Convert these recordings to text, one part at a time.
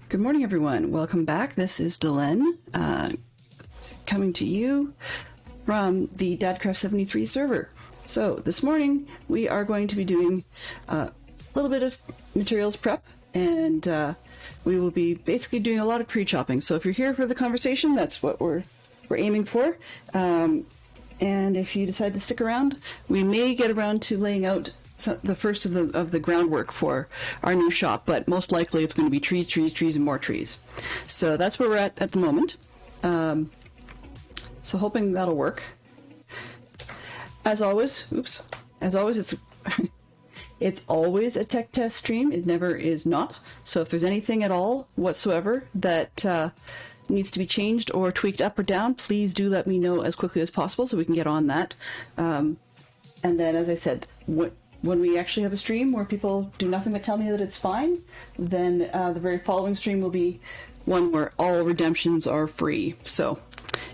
Good morning, everyone. Welcome back. This is Delenn, coming to you from the DadCraft73 server. So this morning we are going to be doing a little bit of materials prep, and we will be basically doing a lot of tree chopping. So if you're here for the conversation, that's what we're aiming for. And if you decide to stick around, we may get around to laying out the first of the groundwork for our new shop, but most likely it's going to be trees, trees, trees, and more trees. So that's where we're at the moment. So hoping that'll work. As always, it's it's always a tech test stream. It never is not. So if there's anything at all whatsoever that needs to be changed or tweaked up or down, please do let me know as quickly as possible so we can get on that. And then, as I said, when we actually have a stream where people do nothing but tell me that it's fine, then the very following stream will be one where all redemptions are free. So,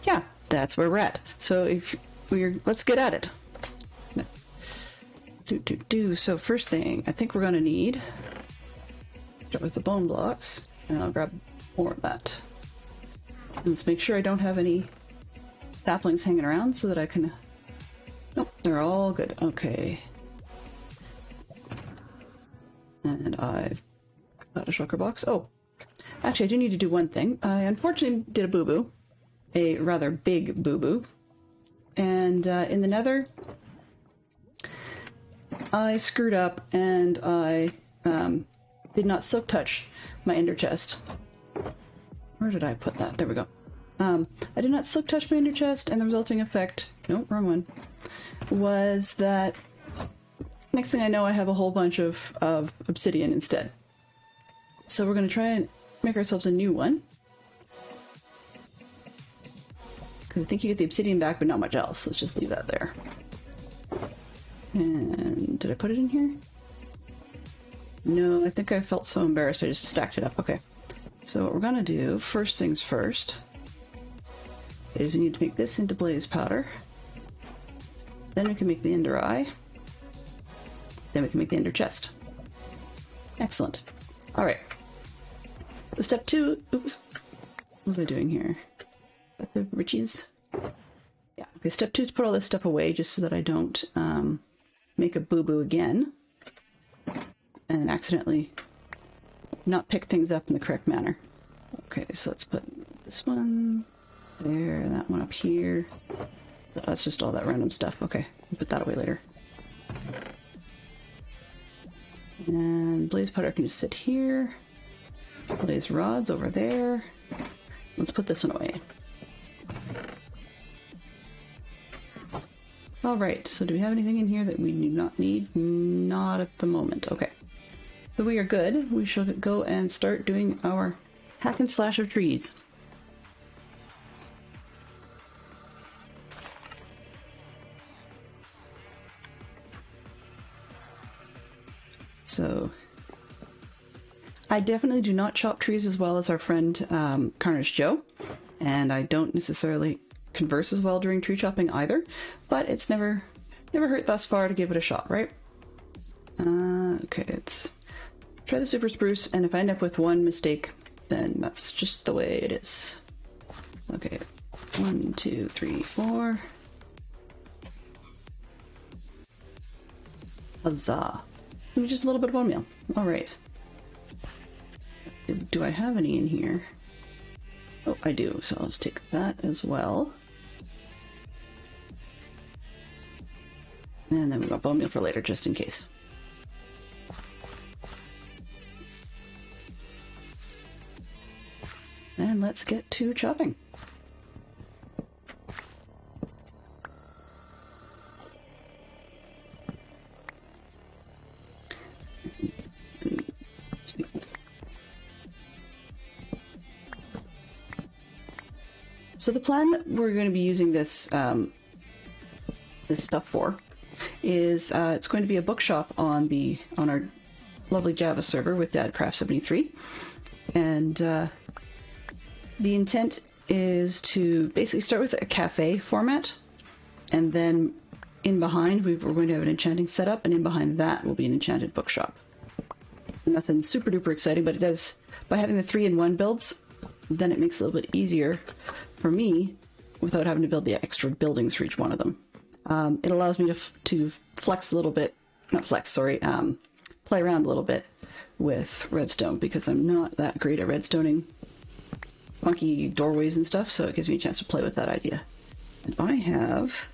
yeah, that's where we're at. So let's get at it. So first thing, I think we're going to need, start with the bone blocks, and I'll grab more of that. Let's make sure I don't have any saplings hanging around so that I can... Nope, they're all good. Okay. And I've got a shulker box. Oh, actually I do need to do one thing. I unfortunately did a boo-boo. A rather big boo-boo. And in the nether, I screwed up and I did not silk touch my ender chest. Where did I put that? There we go. I did not silk touch my ender chest, and the resulting effect, nope, wrong one, was that next thing I know I have a whole bunch of obsidian instead. So we're going to try and make ourselves a new one. Because I think you get the obsidian back, but not much else. Let's just leave that there. And did I put it in here? No, I think I felt so embarrassed I just stacked it up. Okay. So what we're going to do, first things first, is we need to make this into blaze powder. Then we can make the ender eye. Then we can make the ender chest. Excellent. Alright. So step 2, oops. What was I doing here? Got the richies? Yeah, okay, step 2 is to put all this stuff away just so that I don't make a boo-boo again and accidentally not pick things up in the correct manner. Okay, so let's put this one there, that one up here. That's just all that random stuff. Okay, we'll put that away later. And blaze powder can just sit here. Blaze rods over there. Let's put this one away. Alright, so do we have anything in here that we do not need? Not at the moment. Okay. So we are good. We shall go and start doing our hack and slash of trees. So I definitely do not chop trees as well as our friend Carnage Joe, and I don't necessarily converse as well during tree chopping either, but it's never hurt thus far to give it a shot, right? Okay, let's try the super spruce, and if I end up with one mistake, then that's just the way it is. Okay, 1, 2, 3, 4. Huzzah. Maybe just a little bit of bone meal. Alright. Do I have any in here? Oh, I do, so let's take that as well. And then we've got bone meal for later, just in case. And let's get to chopping. So the plan that we're going to be using this this stuff for is it's going to be a bookshop on our lovely Java server with DadCraft73, and the intent is to basically start with a cafe format, and then in behind we're going to have an enchanting setup, and in behind that will be an enchanted bookshop. So nothing super duper exciting, but by having the 3-in-1 builds, then it makes it a little bit easier for me without having to build the extra buildings for each one of them. It allows me to flex a little bit, not flex, sorry, play around a little bit with redstone, because I'm not that great at redstoning funky doorways and stuff, so it gives me a chance to play with that idea. And I have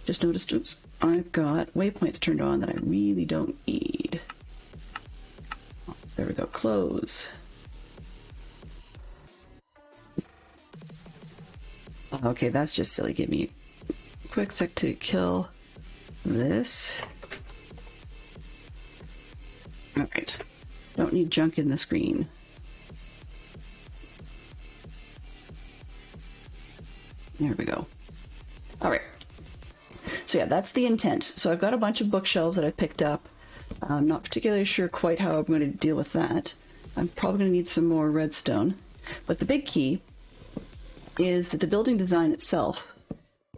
just noticed, oops, I've got waypoints turned on that I really don't need. There we go, close. Okay, that's just silly. Give me a quick sec to kill this. Alright, don't need junk in the screen. There we go. Alright. So yeah, that's the intent. So I've got a bunch of bookshelves that I picked up. I'm not particularly sure quite how I'm going to deal with that. I'm probably going to need some more redstone. But the big key is that the building design itself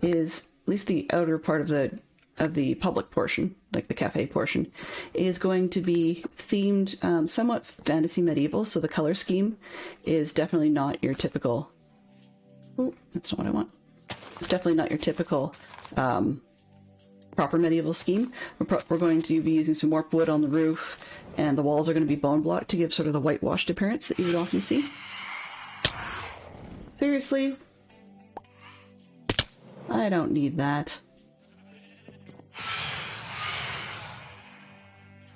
is, at least the outer part of the public portion, like the cafe portion, is going to be themed somewhat fantasy medieval. So the color scheme is definitely not your typical... Oh, that's not what I want. It's definitely not your typical proper medieval scheme. We're going to be using some warped wood on the roof, and the walls are going to be bone blocked to give sort of the whitewashed appearance that you would often see. Seriously? I don't need that.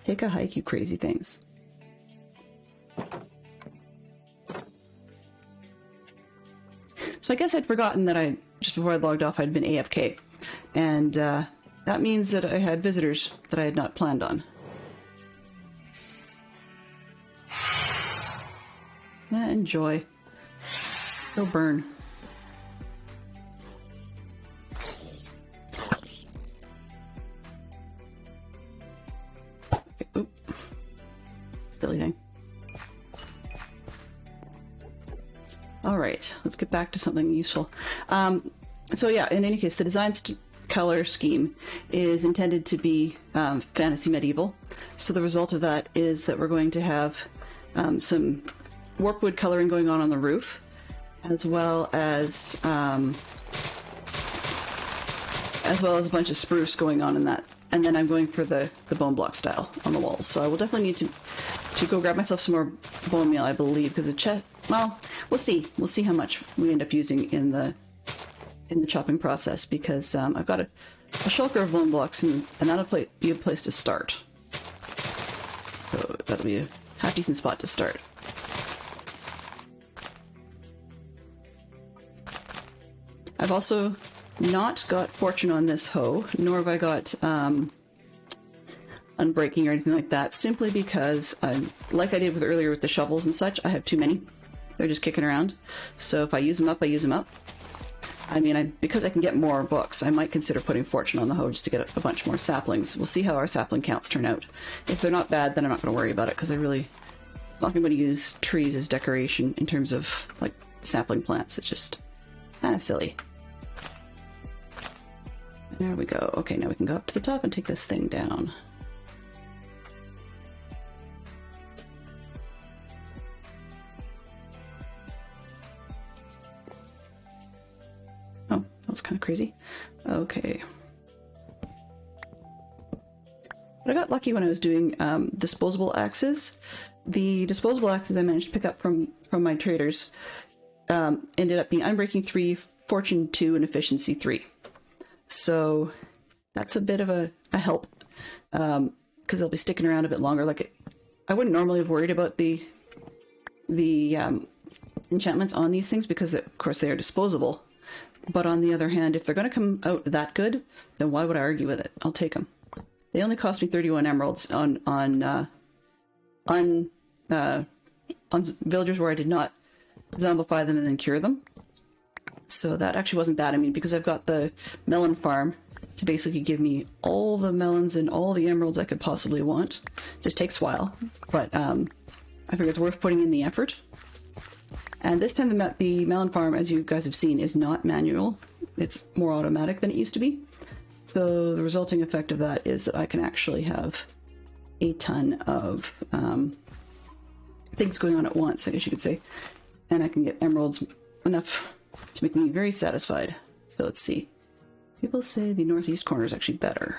Take a hike, you crazy things. So I guess I'd forgotten that just before I logged off, I'd been AFK. And that means that I had visitors that I had not planned on. Enjoy. Go burn. Okay, oop. Silly thing. Alright, let's get back to something useful. So yeah, in any case, the design color scheme is intended to be fantasy medieval. So the result of that is that we're going to have some warped wood coloring going on the roof, as well as a bunch of spruce going on in that. And then I'm going for the bone block style on the walls. So I will definitely need to go grab myself some more bone meal, I believe, because the chest. Well, we'll see. We'll see how much we end up using in the chopping process, because I've got a shulker of bone blocks, and that'll be a place to start. So that'll be a half-decent spot to start. I've also not got fortune on this hoe, nor have I got unbreaking or anything like that, simply because, like I did earlier with the shovels and such, I have too many. They're just kicking around. So if I use them up, I use them up. I mean, because I can get more books, I might consider putting fortune on the hoe just to get a bunch more saplings. We'll see how our sapling counts turn out. If they're not bad, then I'm not going to worry about it, because I'm not going to use trees as decoration in terms of, like, sapling plants. It's just kind of silly. There we go. Okay, now we can go up to the top and take this thing down. Oh, that was kind of crazy. Okay. But I got lucky when I was doing disposable axes. The disposable axes I managed to pick up from my traders ended up being Unbreaking 3, Fortune 2, and Efficiency 3. So that's a bit of a help, because they'll be sticking around a bit longer. I wouldn't normally have worried about the enchantments on these things, because of course they are disposable. But on the other hand, if they're going to come out that good, then why would I argue with it? I'll take them. They only cost me 31 emeralds on villagers where I did not zombify them and then cure them. So that actually wasn't bad. I mean, because I've got the melon farm to basically give me all the melons and all the emeralds I could possibly want. Just takes a while, but I figure it's worth putting in the effort. And this time the melon farm, as you guys have seen, is not manual. It's more automatic than it used to be. So the resulting effect of that is that I can actually have a ton of things going on at once, I guess you could say. And I can get emeralds enough to make me very satisfied. So let's see. People say the northeast corner is actually better.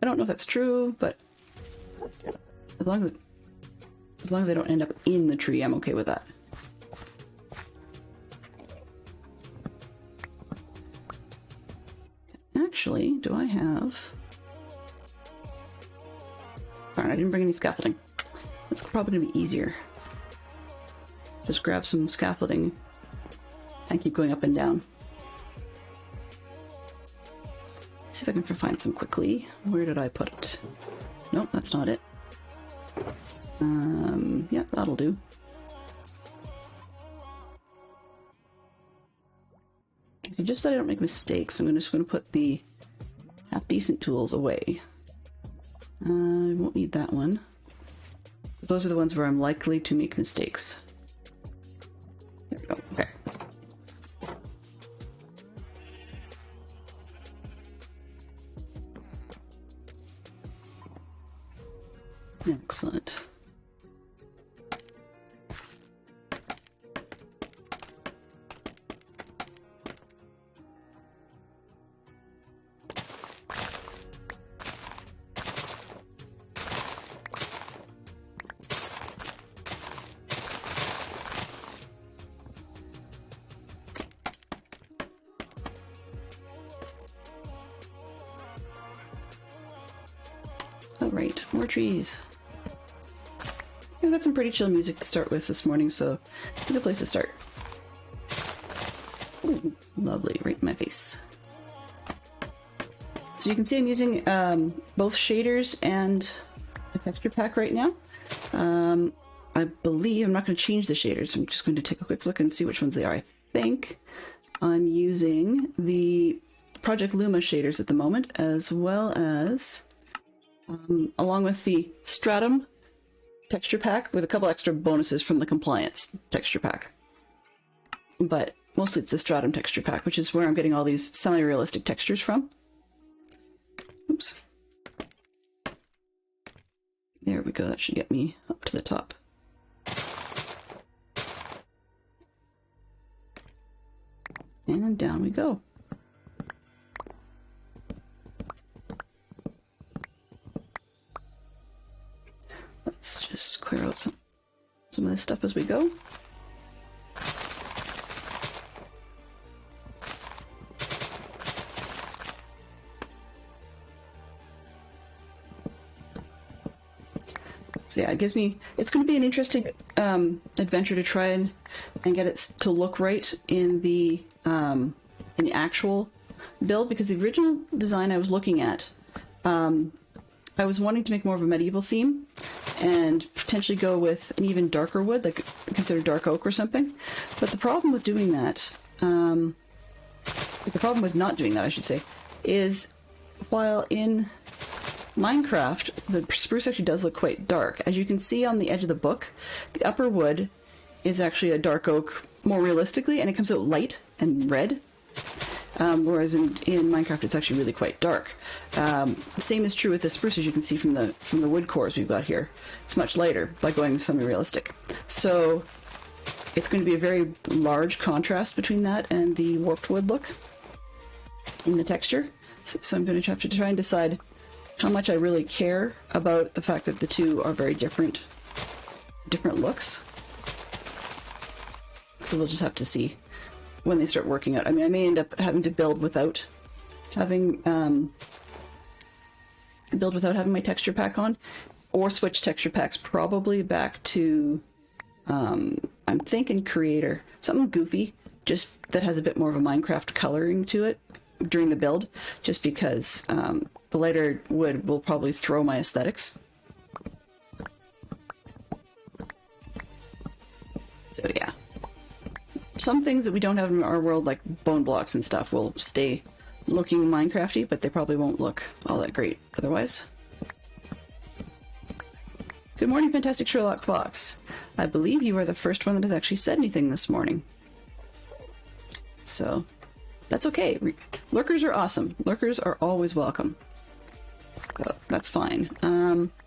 I don't know if that's true, but as long as I don't end up in the tree, I'm okay with that. Actually, do I have... Darn, I didn't bring any scaffolding. That's probably going to be easier. Just grab some scaffolding and keep going up and down. Let's see if I can find some quickly. Where did I put it? Nope, that's not it. Yeah, that'll do. Just so I don't make mistakes, I'm just going to put the half-decent tools away. I won't need that one. Those are the ones where I'm likely to make mistakes. There we go. Okay. Excellent. Alright, more trees. I've got some pretty chill music to start with this morning, so it's a good place to start. Ooh, lovely, right in my face. So you can see I'm using both shaders and a texture pack right now. I believe I'm not going to change the shaders. I'm just going to take a quick look and see which ones they are. I think I'm using the Project Luma shaders at the moment, as well as along with the Stratum texture pack with a couple extra bonuses from the Compliance texture pack. But mostly it's the Stratum texture pack, which is where I'm getting all these semi-realistic textures from. Oops. There we go, that should get me up to the top. And down we go. Let's just clear out some of this stuff as we go. So yeah, it gives me, it's going to be an interesting adventure to try and get it to look right in the actual build, because the original design I was looking at, I was wanting to make more of a medieval theme and potentially go with an even darker wood, like consider dark oak or something. But the problem with doing that, the problem with not doing that, I should say, is while in Minecraft, the spruce actually does look quite dark. As you can see on the edge of the book, the upper wood is actually a dark oak more realistically, and it comes out light and red. Whereas in Minecraft, it's actually really quite dark. The same is true with the spruce, as you can see from the wood cores we've got here. It's much lighter by going semi-realistic. So it's going to be a very large contrast between that and the warped wood look in the texture. So I'm going to have to try and decide how much I really care about the fact that the two are very different looks. So we'll just have to see when they start working out. I mean, I may end up having to build without having my texture pack on, or switch texture packs probably back to I'm thinking Creator, something goofy, just that has a bit more of a Minecraft coloring to it during the build, just because the lighter wood will probably throw my aesthetics. So yeah. Some things that we don't have in our world, like bone blocks and stuff, will stay looking Minecrafty, but they probably won't look all that great otherwise. Good morning, Fantastic Sherlock Fox. I believe you are the first one that has actually said anything this morning. So, that's okay. Lurkers are awesome. Lurkers are always welcome. That's fine.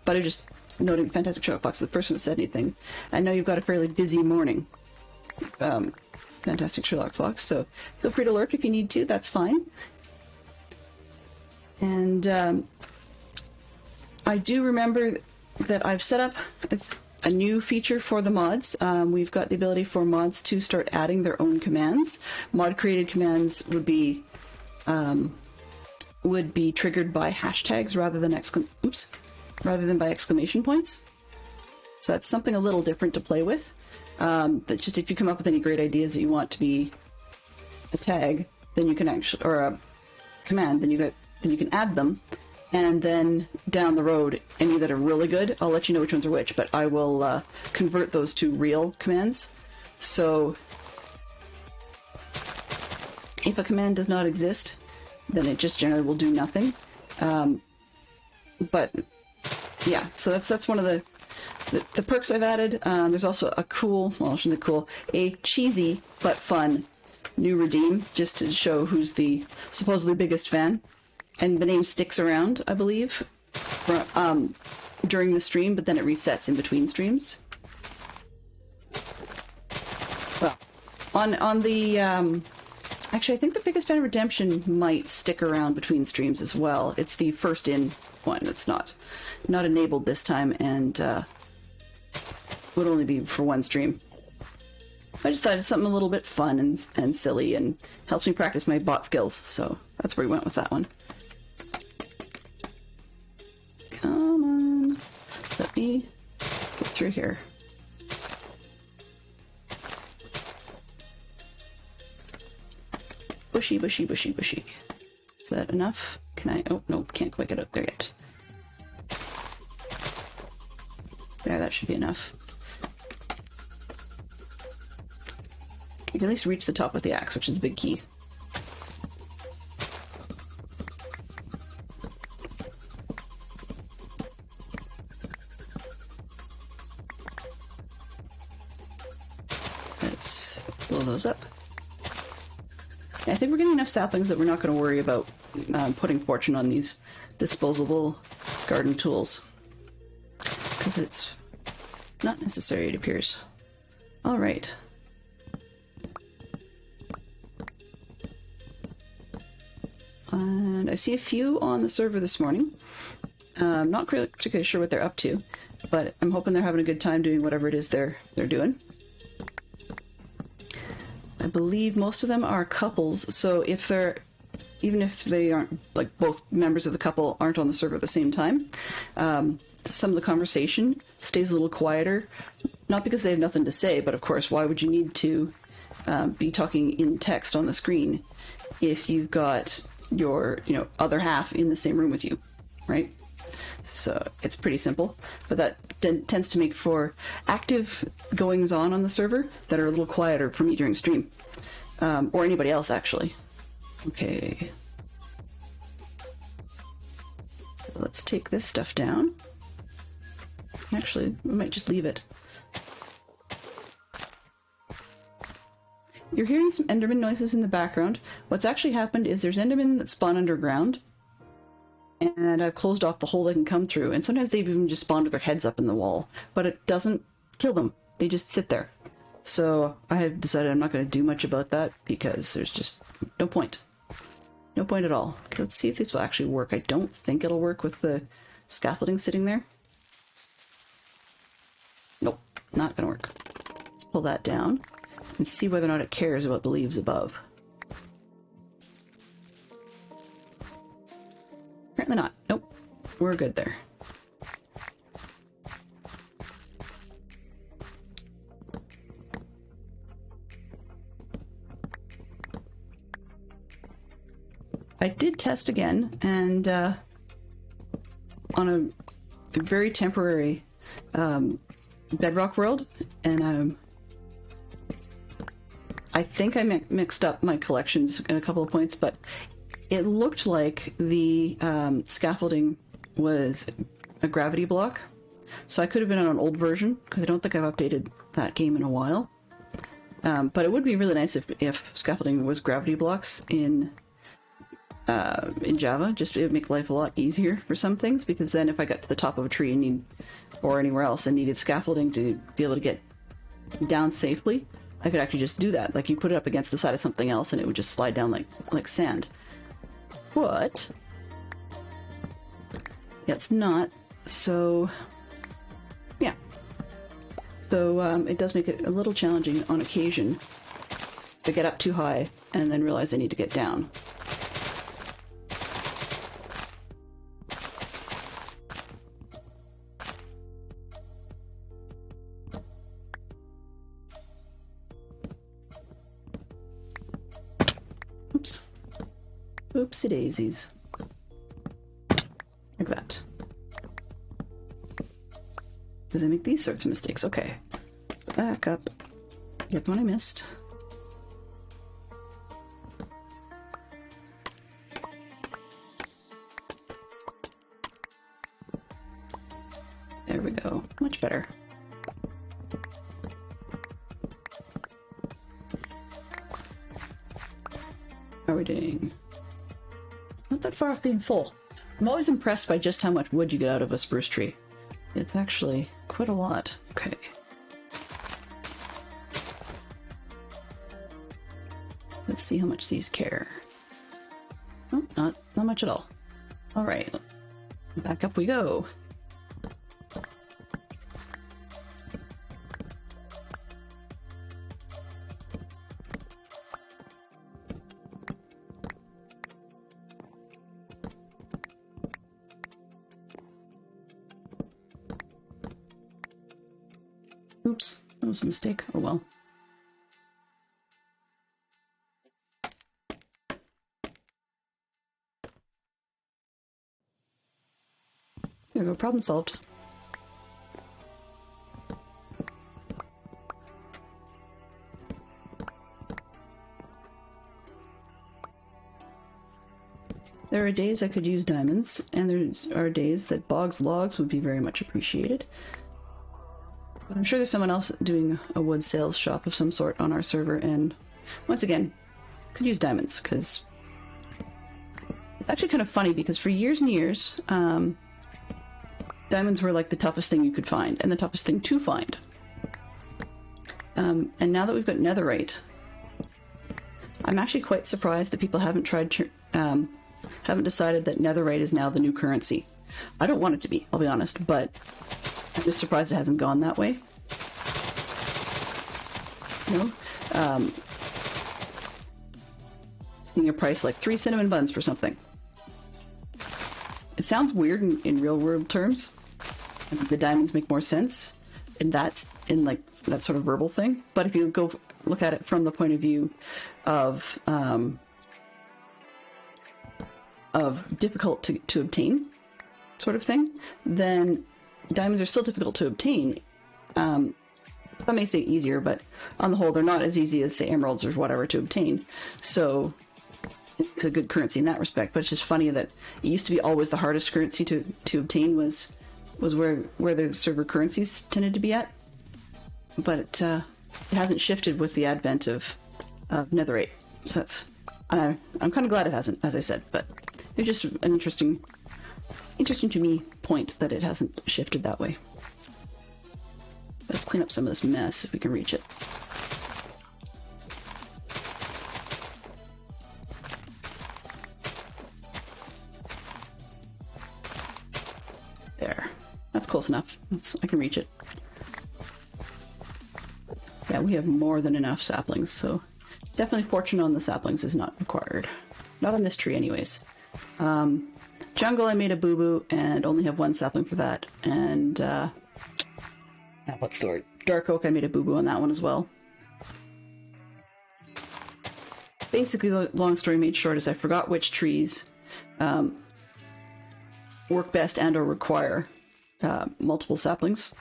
But I just noting Fantastic Sherlock Fox, the person who said anything. I know you've got a fairly busy morning, Fantastic Sherlock Fox, so feel free to lurk if you need to, that's fine. And I do remember that I've set up a new feature for the mods. We've got the ability for mods to start adding their own commands. Mod created commands would be triggered by hashtags rather than by exclamation points. So that's something a little different to play with. That just if you come up with any great ideas that you want to be a tag, then you can actually, or a command, then you can add them. And then down the road, any that are really good, I'll let you know which ones are which, but I will convert those to real commands. So if a command does not exist, then it just generally will do nothing. But yeah, so that's one of the perks I've added. There's also a a cheesy but fun new redeem, just to show who's the supposedly biggest fan. And the name sticks around, I believe, during the stream, but then it resets in between streams. Well, on the actually, I think the biggest fan redemption might stick around between streams as well. It's the first in one. It's not enabled this time, and would only be for one stream. I just thought it's something a little bit fun and silly, and helps me practice my bot skills. So that's where we went with that one. Come on, let me get through here. Bushy, bushy, bushy, bushy. Is that enough? Can I? Oh, no, can't quite get up there yet. There, that should be enough. You can at least reach the top with the axe, which is the big key. Let's blow those up. I think we're getting enough saplings that we're not going to worry about putting fortune on these disposable garden tools. Because it's not necessary, it appears. Alright. And I see a few on the server this morning. Not particularly sure what they're up to, but I'm hoping they're having a good time doing whatever it is they're doing. I believe most of them are couples, so even if they aren't, like, both members of the couple aren't on the server at the same time, some of the conversation stays a little quieter. Not because they have nothing to say, but of course, why would you need to be talking in text on the screen if you've got your, other half in the same room with you, right? So it's pretty simple, but that tends to make for active goings-on the server that are a little quieter for me during stream, or anybody else, actually. Okay. So let's take this stuff down. Actually, we might just leave it. You're hearing some Enderman noises in the background. What's actually happened is there's Endermen that spawn underground, and I've closed off the hole they can come through, and sometimes they've even just spawned with their heads up in the wall, but it doesn't kill them. They just sit there. So I have decided I'm not going to do much about that, because there's just no point. No point at all. Okay, let's see if this will actually work. I don't think it'll work with the scaffolding sitting there. Nope, not going to work. Let's pull that down and see whether or not it cares about the leaves above. Apparently not. Nope. We're good there. I did test again, and on a very temporary bedrock world, and I think I mixed up my collections in a couple of points, but it looked like the scaffolding was a gravity block. So I could have been on an old version, because I don't think I've updated that game in a while. But it would be really nice if scaffolding was gravity blocks in in Java. Just it would make life a lot easier for some things, because then if I got to the top of a tree and or anywhere else and needed scaffolding to be able to get down safely, I could actually just do that. Like, you put it up against the side of something else and it would just slide down like sand. But yeah, it's not. So yeah. So it does make it a little challenging on occasion to get up too high and then realize I need to get down. Oops. Oopsie daisies. Like that. Because I make these sorts of mistakes. Okay. Back up. Get one I missed. There we go. Much better. How are we doing? Not that far off being full. I'm always impressed by just how much wood you get out of a spruce tree. It's actually quite a lot. Okay. Let's see how much these care. Oh, not much at all. All right. Back up we go. Oops, that was a mistake. Oh well. There we go, problem solved. There are days I could use diamonds, and there are days that bogs logs would be very much appreciated. But I'm sure there's someone else doing a wood sales shop of some sort on our server, and once again, could use diamonds, because it's actually kind of funny, because for years and years, diamonds were like the toughest thing you could find, and the toughest thing to find. And now that we've got netherite, I'm actually quite surprised that people haven't haven't decided that netherite is now the new currency. I don't want it to be, I'll be honest, but I'm just surprised it hasn't gone that way. You know? Seeing a price like 3 cinnamon buns for something. It sounds weird in real world terms. I mean, the diamonds make more sense, and that's in like that sort of verbal thing. But if you go look at it from the point of view of difficult to obtain sort of thing, then diamonds are still difficult to obtain. Some may say easier, but on the whole, they're not as easy as, say, emeralds or whatever to obtain. So it's a good currency in that respect. But it's just funny that it used to be always the hardest currency to obtain was where the server currencies tended to be at. But it hasn't shifted with the advent of netherite. So that's I'm kind of glad it hasn't, as I said. But it's just an interesting to me point that it hasn't shifted that way. Let's clean up some of this mess if we can reach it. There. That's close enough. I can reach it. Yeah, we have more than enough saplings, so definitely fortune on the saplings is not required. Not on this tree anyways. Jungle, I made a boo-boo and only have 1 sapling for that. And, what's the word? Dark oak, I made a boo-boo on that one as well. Basically, the long story made short is I forgot which trees work best and or require multiple saplings.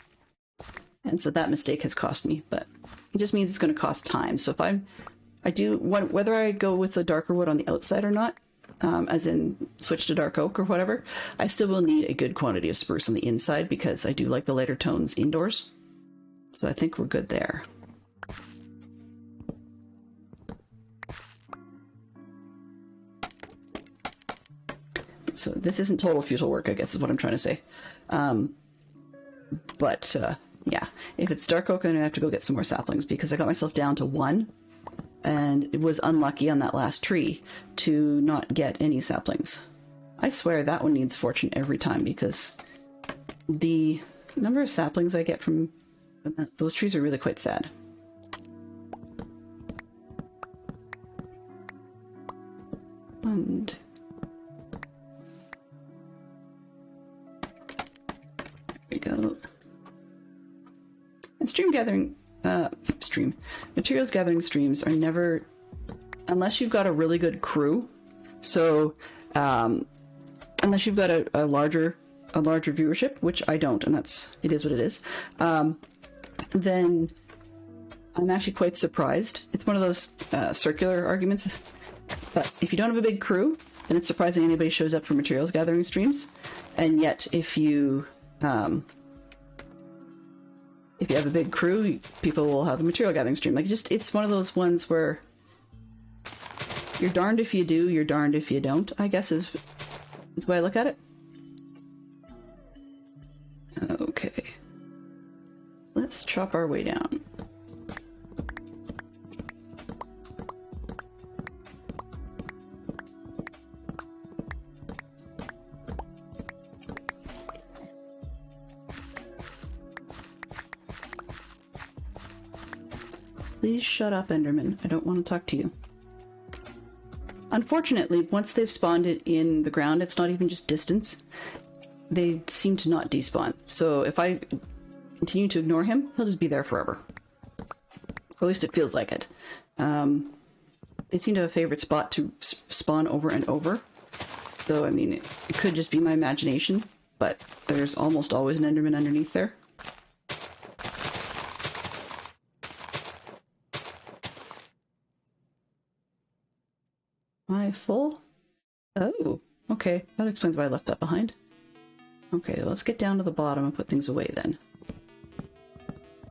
And so that mistake has cost me, but it just means it's going to cost time. So if whether I go with the darker wood on the outside or not, as in switch to dark oak or whatever, I still will need a good quantity of spruce on the inside because I do like the lighter tones indoors. So I think we're good there. So this isn't total futile work, I guess is what I'm trying to say. But yeah, if it's dark oak, I'm going to have to go get some more saplings because I got myself down to 1. And it was unlucky on that last tree to not get any saplings. I swear that one needs fortune every time because the number of saplings I get from those trees are really quite sad. And there we go. And materials gathering streams are never, unless you've got a really good crew. So unless you've got a larger viewership, which I don't, and it is what it is, then I'm actually quite surprised. It's one of those circular arguments, but if you don't have a big crew, then it's surprising anybody shows up for materials gathering streams. And yet if you have a big crew, people will have a material gathering stream. Like, it's one of those ones where you're darned if you do, you're darned if you don't, I guess is the way I look at it. Okay. Let's chop our way down. Please shut up, Enderman. I don't want to talk to you. Unfortunately, once they've spawned it in the ground, it's not even just distance. They seem to not despawn. So if I continue to ignore him, he'll just be there forever. Or at least it feels like it. They seem to have a favorite spot to spawn over and over. So, I mean, it could just be my imagination, but there's almost always an Enderman underneath there. Am I full? Oh, okay. That explains why I left that behind. Okay, well, let's get down to the bottom and put things away then.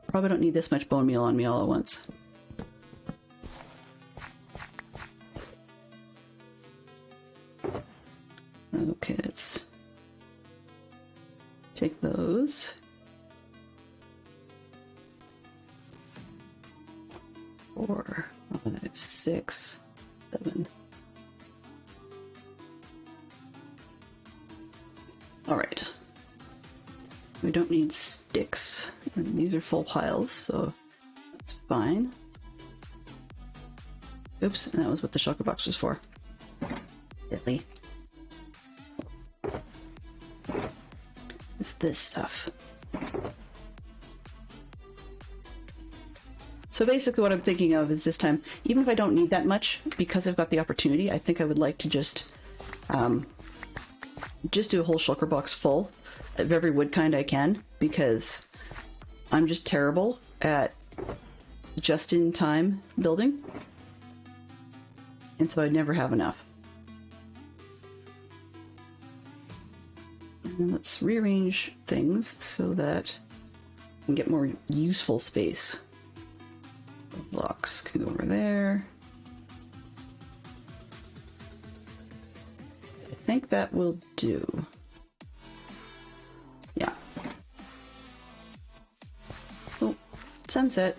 Probably don't need this much bone meal on me all at once. Okay, let's take those. 4, 5, 6, 7. Alright. We don't need sticks. And these are full piles, so that's fine. Oops, and that was what the shulker box was for. Silly. It's this stuff. So basically what I'm thinking of is this time, even if I don't need that much, because I've got the opportunity, I think I would like to just do a whole shulker box full of every wood kind I can, because I'm just terrible at just-in-time building, and so I'd never have enough. And let's rearrange things so that I can get more useful space. Blocks can go over there. I think that will do. Yeah. Oh, sunset.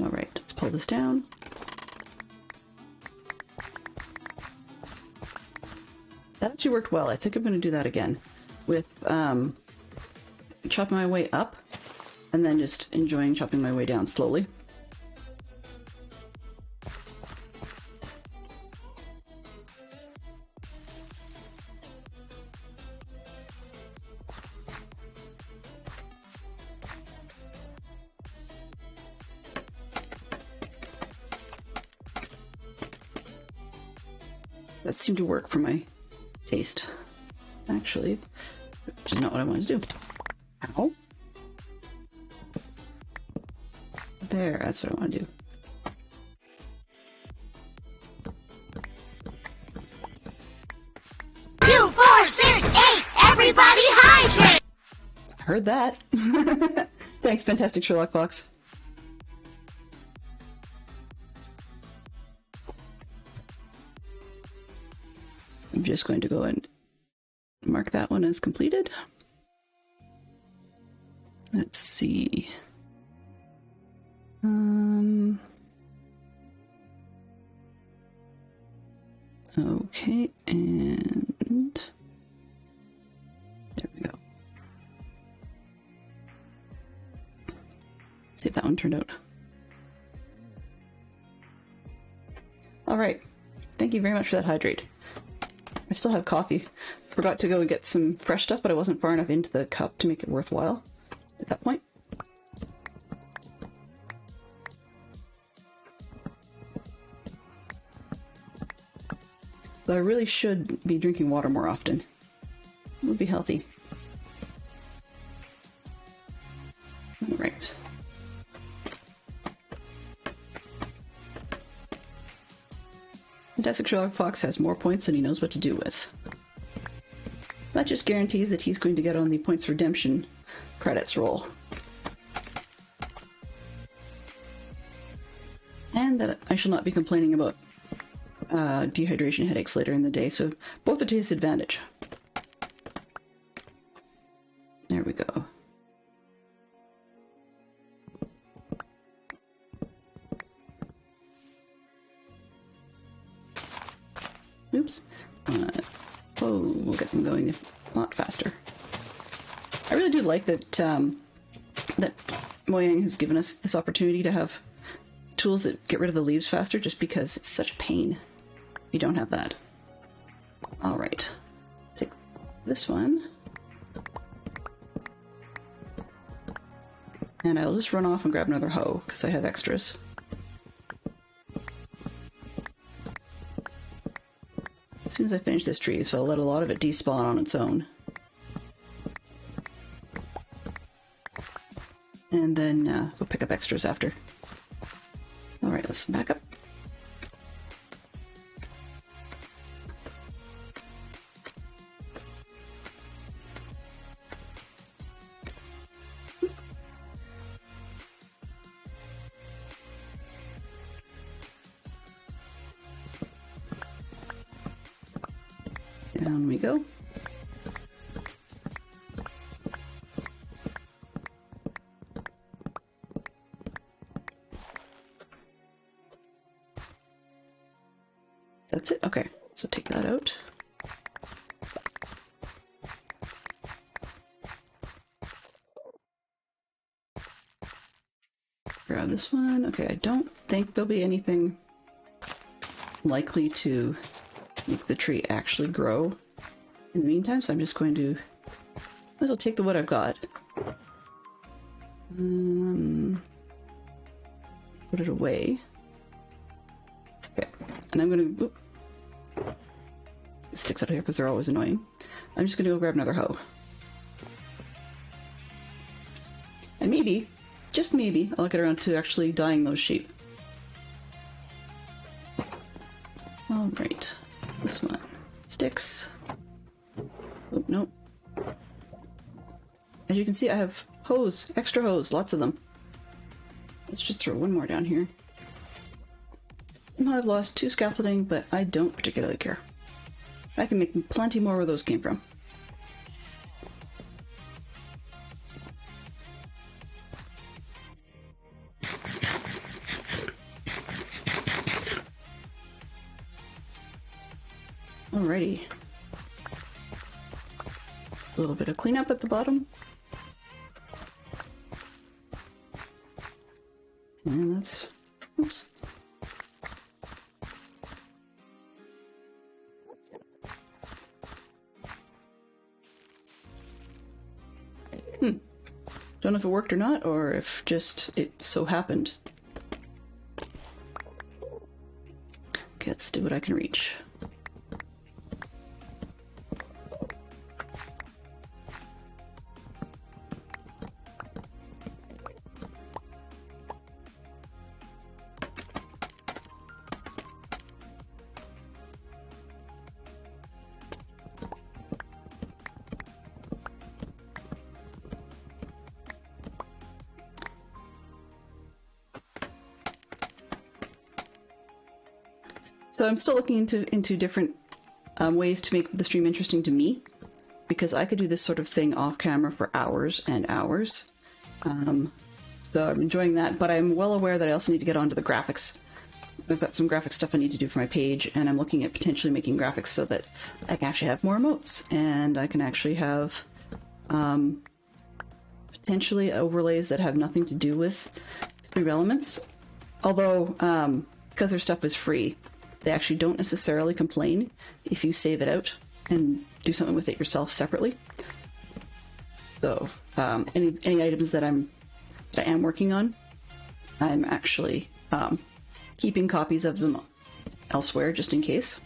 All right, let's pull this down. That actually worked well. I think I'm going to do that again with chopping my way up and then just enjoying chopping my way down slowly. That seemed to work for my taste, actually, which is not what I wanted to do. Ow. There, that's what I want to do. Two, 4, 6, 8, everybody hydrate! Heard that. Thanks, Fantastic Sherlock Fox. I'm just going to go and mark that one as completed. Let's see. Okay, and there we go. See if that one turned out. All right. Thank you very much for that hydrate. I still have coffee. Forgot to go and get some fresh stuff, but I wasn't far enough into the cup to make it worthwhile at that point. So I really should be drinking water more often. It would be healthy. All right. Fantastic Sherlock Fox has more points than he knows what to do with. That just guarantees that he's going to get on the points redemption credits roll. And that I shall not be complaining about dehydration headaches later in the day, so both are to his advantage. There we go. Oops. Oh, we'll get them going a lot faster. I really do like that that Mojang has given us this opportunity to have tools that get rid of the leaves faster, just because it's such a pain. You don't have that. All right, take this one, and I'll just run off and grab another hoe because I have extras. As soon as I finish this tree, so I'll let a lot of it despawn on its own. And then we'll pick up extras after. Alright, let's back up. Down we go. That's it? Okay, so take that out. Grab this one. Okay, I don't think there'll be anything likely to make the tree actually grow in the meantime, so I'm just going to might as well take the wood I've got. Put it away. Okay, and I'm going to... It sticks out here because they're always annoying. I'm just going to go grab another hoe. And maybe, just maybe, I'll get around to actually dyeing those sheep. Alright, this one. Sticks. Oh, nope. As you can see, I have hose, extra hose, lots of them. Let's just throw one more down here. I've lost 2 scaffolding, but I don't particularly care. I can make plenty more where those came from. Alrighty. A little bit of cleanup at the bottom. And that's... Oops. Don't know if it worked or not, or if just it so happened. Okay, let's do what I can reach. So I'm still looking into different ways to make the stream interesting to me, because I could do this sort of thing off camera for hours and hours. So I'm enjoying that, but I'm well aware that I also need to get onto the graphics. I've got some graphic stuff I need to do for my page, and I'm looking at potentially making graphics so that I can actually have more emotes, and I can actually have potentially overlays that have nothing to do with Stream Elements. Although, because their stuff is free, they actually don't necessarily complain if you save it out and do something with it yourself separately. So, any items that I am working on, I'm actually keeping copies of them elsewhere just in case.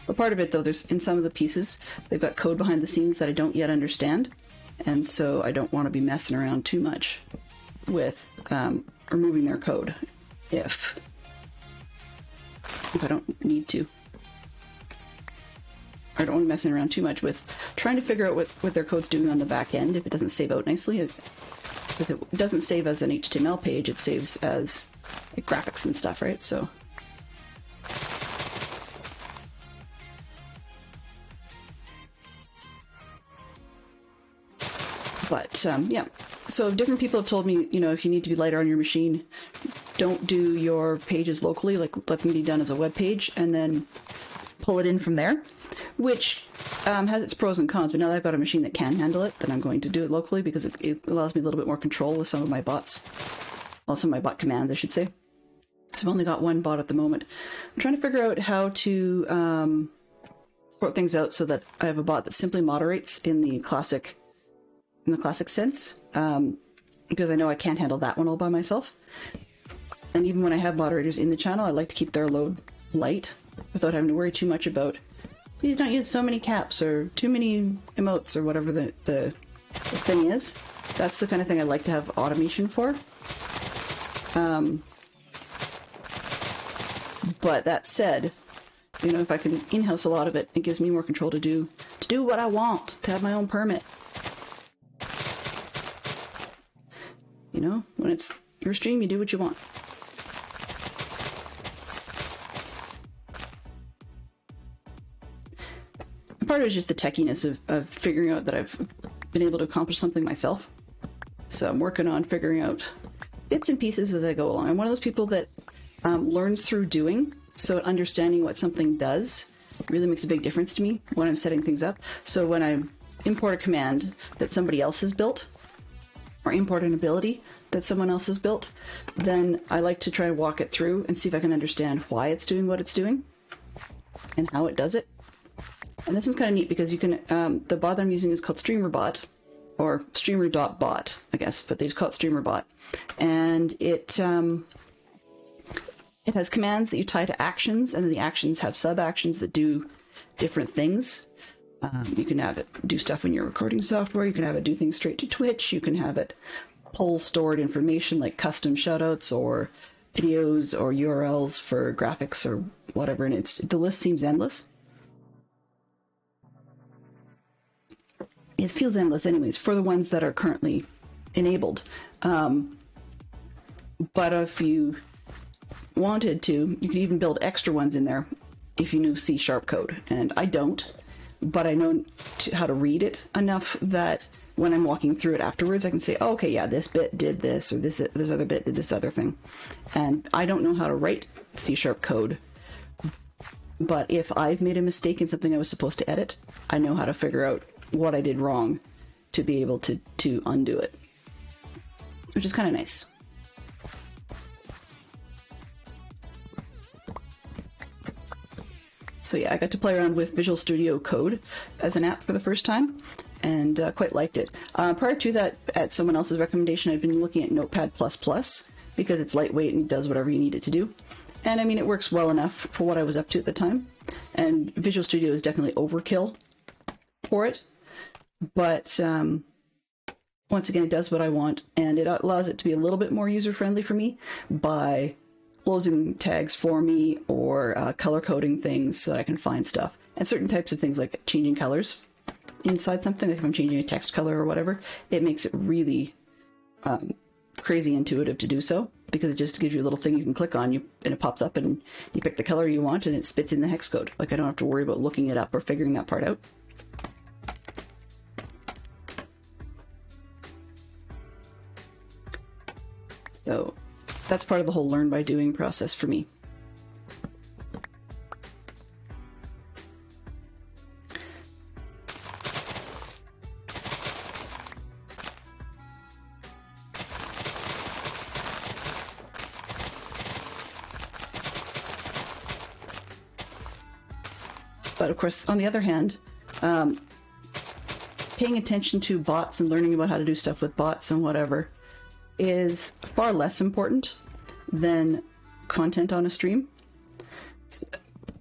But part of it, though, there's in some of the pieces, they've got code behind the scenes that I don't yet understand, and so I don't want to be messing around too much with removing their code if I don't need to. I don't want to be messing around too much with trying to figure out what their code's doing on the back end if it doesn't save out nicely. Because it doesn't save as an HTML page, it saves as like, graphics and stuff, right? So. But, yeah. So different people have told me, you know, if you need to be lighter on your machine, don't do your pages locally, like let them be done as a web page, and then pull it in from there, which has its pros and cons. But now that I've got a machine that can handle it, then I'm going to do it locally because it allows me a little bit more control with some of my bots. Well, some of my bot commands, I should say. So I've only got one bot at the moment. I'm trying to figure out how to sort things out so that I have a bot that simply moderates in the classic sense, because I know I can't handle that one all by myself. And even when I have moderators in the channel, I like to keep their load light without having to worry too much about, please don't use so many caps or too many emotes or whatever the thing is. That's the kind of thing I like to have automation for. But that said, you know, if I can in-house a lot of it, it gives me more control to do what I want, to have my own permit. You know, when it's your stream, you do what you want. Part of it is just the techiness of figuring out that I've been able to accomplish something myself. So I'm working on figuring out bits and pieces as I go along. I'm one of those people that learns through doing, so understanding what something does really makes a big difference to me when I'm setting things up. So when I import a command that somebody else has built, or import an ability that someone else has built, then I like to try to walk it through and see if I can understand why it's doing what it's doing and how it does it. And this is kind of neat because you can, the bot I'm using is called StreamerBot, or streamer.bot, I guess, but they just call it StreamerBot. And it has commands that you tie to actions, and then the actions have sub-actions that do different things. You can have it do stuff in your recording software, you can have it do things straight to Twitch, you can have it pull stored information like custom shoutouts or videos or URLs for graphics or whatever, and the list seems endless. It feels endless anyways for the ones that are currently enabled. But if you wanted to, you could even build extra ones in there if you knew C# code, and I don't. But I know how to read it enough that when I'm walking through it afterwards, I can say, oh, okay, yeah, this bit did this, or this other bit did this other thing. And I don't know how to write C# code, but if I've made a mistake in something I was supposed to edit, I know how to figure out what I did wrong to be able to undo it, which is kind of nice. So yeah, I got to play around with Visual Studio Code as an app for the first time, and quite liked it. Prior to that, at someone else's recommendation, I've been looking at Notepad++ because it's lightweight and does whatever you need it to do. And I mean, it works well enough for what I was up to at the time. And Visual Studio is definitely overkill for it. But once again, it does what I want, and it allows it to be a little bit more user-friendly for me by closing tags for me or color coding things so that I can find stuff. And certain types of things like changing colors inside something, like if I'm changing a text color or whatever, it makes it really crazy intuitive to do so. because it just gives you a little thing you can click on, and it pops up and you pick the color you want and it spits in the hex code. Like, I don't have to worry about looking it up or figuring that part out. So that's part of the whole learn by doing process for me. But of course, on the other hand, paying attention to bots and learning about how to do stuff with bots and whatever is far less important than content on a stream.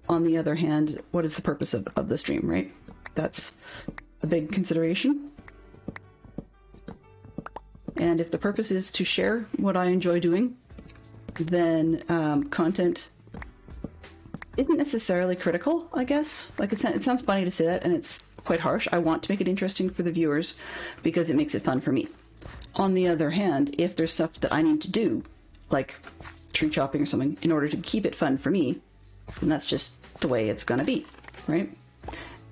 On the other hand, what is the purpose of the stream, right? That's a big consideration. And if the purpose is to share what I enjoy doing, then content isn't necessarily critical, I guess. Like, it sounds funny to say that, and it's quite harsh. I want to make it interesting for the viewers because it makes it fun for me. On the other hand, if there's stuff that I need to do, like tree chopping or something, in order to keep it fun for me, then that's just the way it's gonna be, right?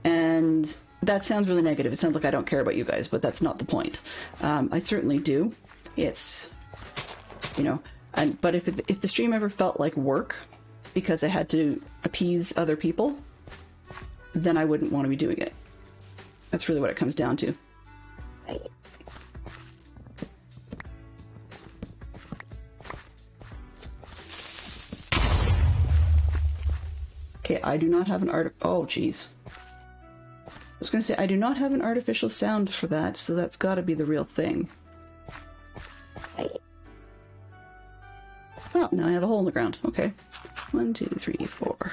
And that sounds really negative. It sounds like I don't care about you guys, but that's not the point. I certainly do. It's, you know, but if the stream ever felt like work, because I had to appease other people, then I wouldn't want to be doing it. That's really what it comes down to. Okay, I do not have an oh, geez. I was going to say, I do not have an artificial sound for that, so that's got to be the real thing. Well, now I have a hole in the ground. Okay. 1, 2, 3, 4.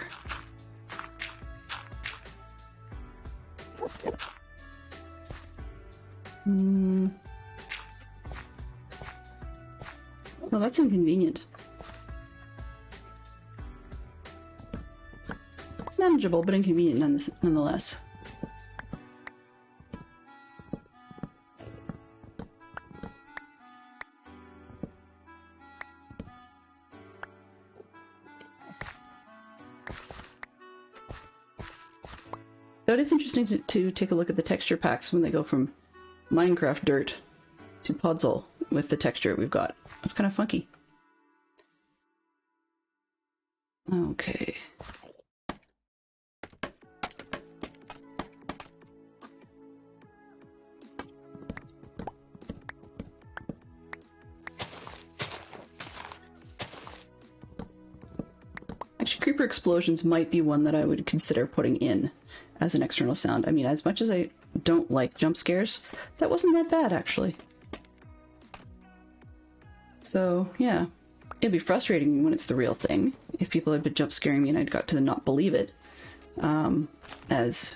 Well, that's inconvenient. Manageable, but inconvenient nonetheless. So it is interesting to take a look at the texture packs when they go from Minecraft dirt to Puzzle with the texture we've got. It's kind of funky. Okay. Actually, creeper explosions might be one that I would consider putting in as an external sound. I mean, as much as I don't like jump scares, that wasn't that bad, actually. So, yeah. It'd be frustrating when it's the real thing, if people had been jump scaring me and I'd got to not believe it, as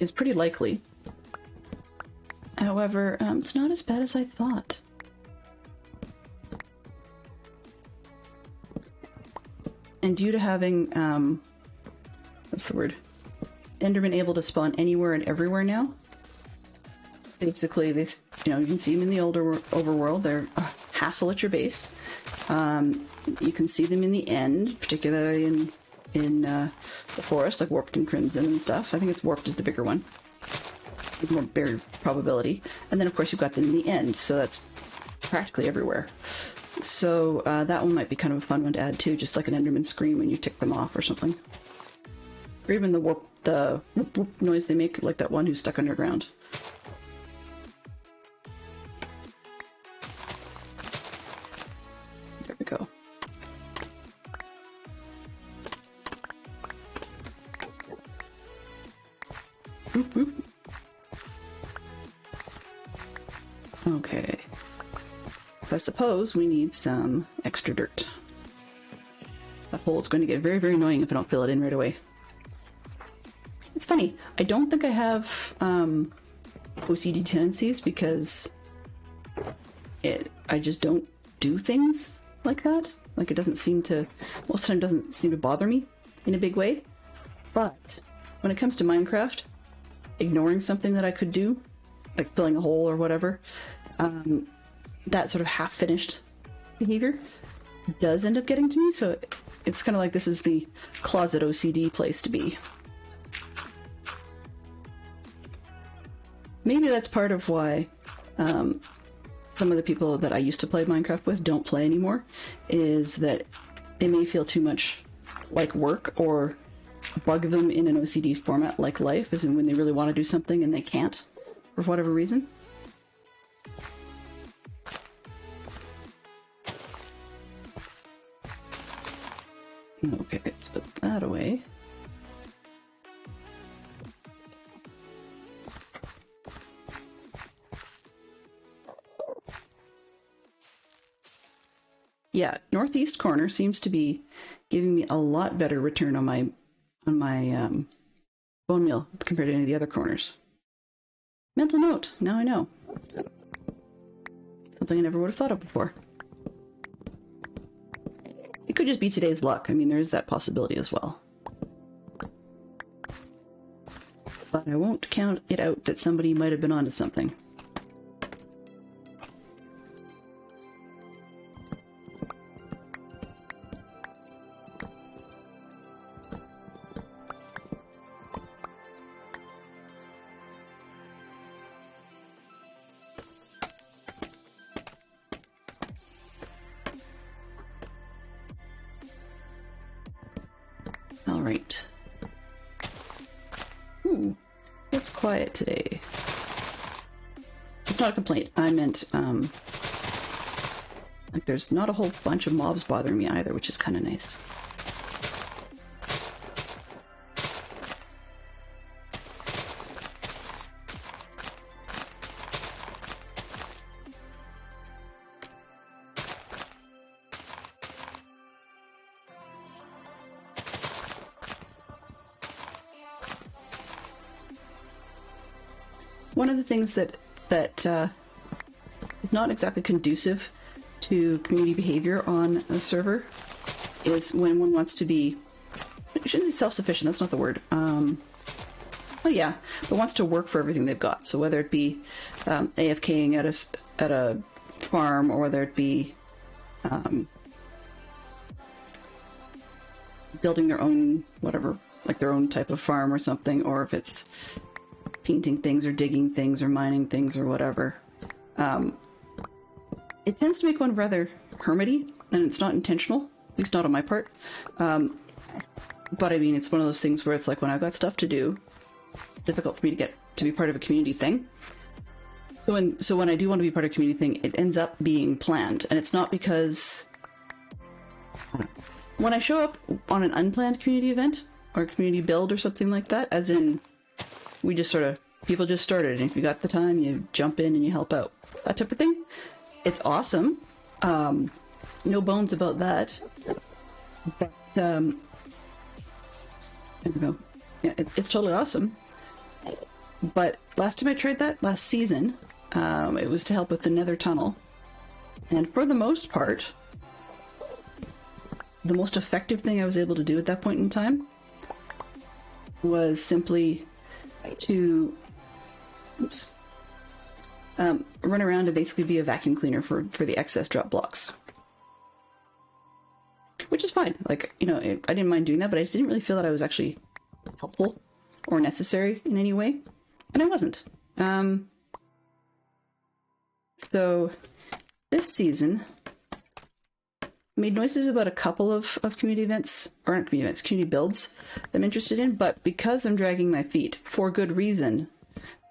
is pretty likely. However, it's not as bad as I thought. And due to having, what's the word? Endermen able to spawn anywhere and everywhere now. Basically, they, you know, you can see them in the older overworld. They're a hassle at your base. You can see them in the end, particularly in the forest, like Warped and Crimson and stuff. I think it's Warped is the bigger one, with more buried probability. And then, of course, you've got them in the end, so that's practically everywhere. So that one might be kind of a fun one to add too, just like an Enderman scream when you tick them off or something. Or even the whoop whoop noise they make, like that one who's stuck underground. There we go. Whoop, whoop. Okay. So I suppose we need some extra dirt. That hole is going to get very, very annoying if I don't fill it in right away. It's funny, I don't think I have OCD tendencies because I just don't do things like that. Like, it doesn't seem to, most of the time doesn't seem to bother me in a big way. But when it comes to Minecraft, ignoring something that I could do, like filling a hole or whatever, that sort of half-finished behavior does end up getting to me, so it's kind of like this is the closet OCD place to be. Maybe that's part of why some of the people that I used to play Minecraft with don't play anymore, is that they may feel too much like work or bug them in an OCD format like life, as in when they really want to do something and they can't for whatever reason. Okay, let's put that away. Yeah, northeast corner seems to be giving me a lot better return on my bone meal compared to any of the other corners. Mental note, now I know. Something I never would have thought of before. It could just be today's luck. I mean, there is that possibility as well. But I won't count it out that somebody might have been onto something. All right. It's quiet today. It's not a complaint. I meant, like there's not a whole bunch of mobs bothering me either, which is kind of nice. One of the things that is not exactly conducive to community behavior on a server is when one wants to be, I shouldn't say self-sufficient, that's not the word. Well, yeah, but wants to work for everything they've got. So whether it be AFKing at a farm, or whether it be building their own whatever, like their own type of farm or something, or if it's painting things or digging things or mining things or whatever. It tends to make one rather hermity, and it's not intentional, at least not on my part. But I mean, it's one of those things where it's like when I've got stuff to do, it's difficult for me to get to be part of a community thing. So when I do want to be part of a community thing, it ends up being planned, and it's not because when I show up on an unplanned community event or a community build or something like that, as in we just sort of, people just started, and if you got the time, you jump in and you help out. That type of thing. It's awesome. No bones about that. But, there we go. Yeah, it's totally awesome. But last time I tried that, last season, it was to help with the Nether Tunnel. And for the most part, the most effective thing I was able to do at that point in time was simply to run around and basically be a vacuum cleaner for the excess drop blocks. Which is fine. Like, you know, I didn't mind doing that, but I just didn't really feel that I was actually helpful or necessary in any way. And I wasn't. So this season made noises about a couple of community events, or not community events, community builds that I'm interested in, but because I'm dragging my feet for good reason,